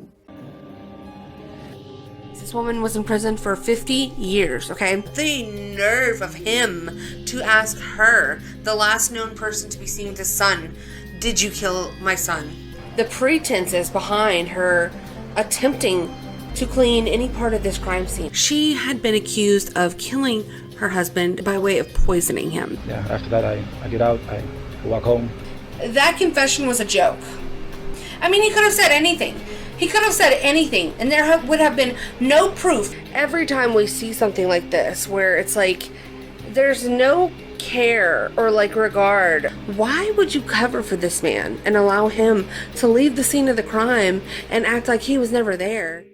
Speaker 3: This woman was in prison for 50 years, okay? The nerve of him to ask her, the last known person to be seen with his son, did you kill my son? The pretenses behind her attempting to clean any part of this crime scene. She had been accused of killing her husband by way of poisoning him.
Speaker 2: Yeah, after that I get out, I walk home.
Speaker 1: That confession was a joke. I mean, he could have said anything. He could have said anything, and there would have been no proof. Every time we see something like this, where it's like, there's no care or like regard, why would you cover for this man and allow him to leave the scene of the crime and act like he was never there?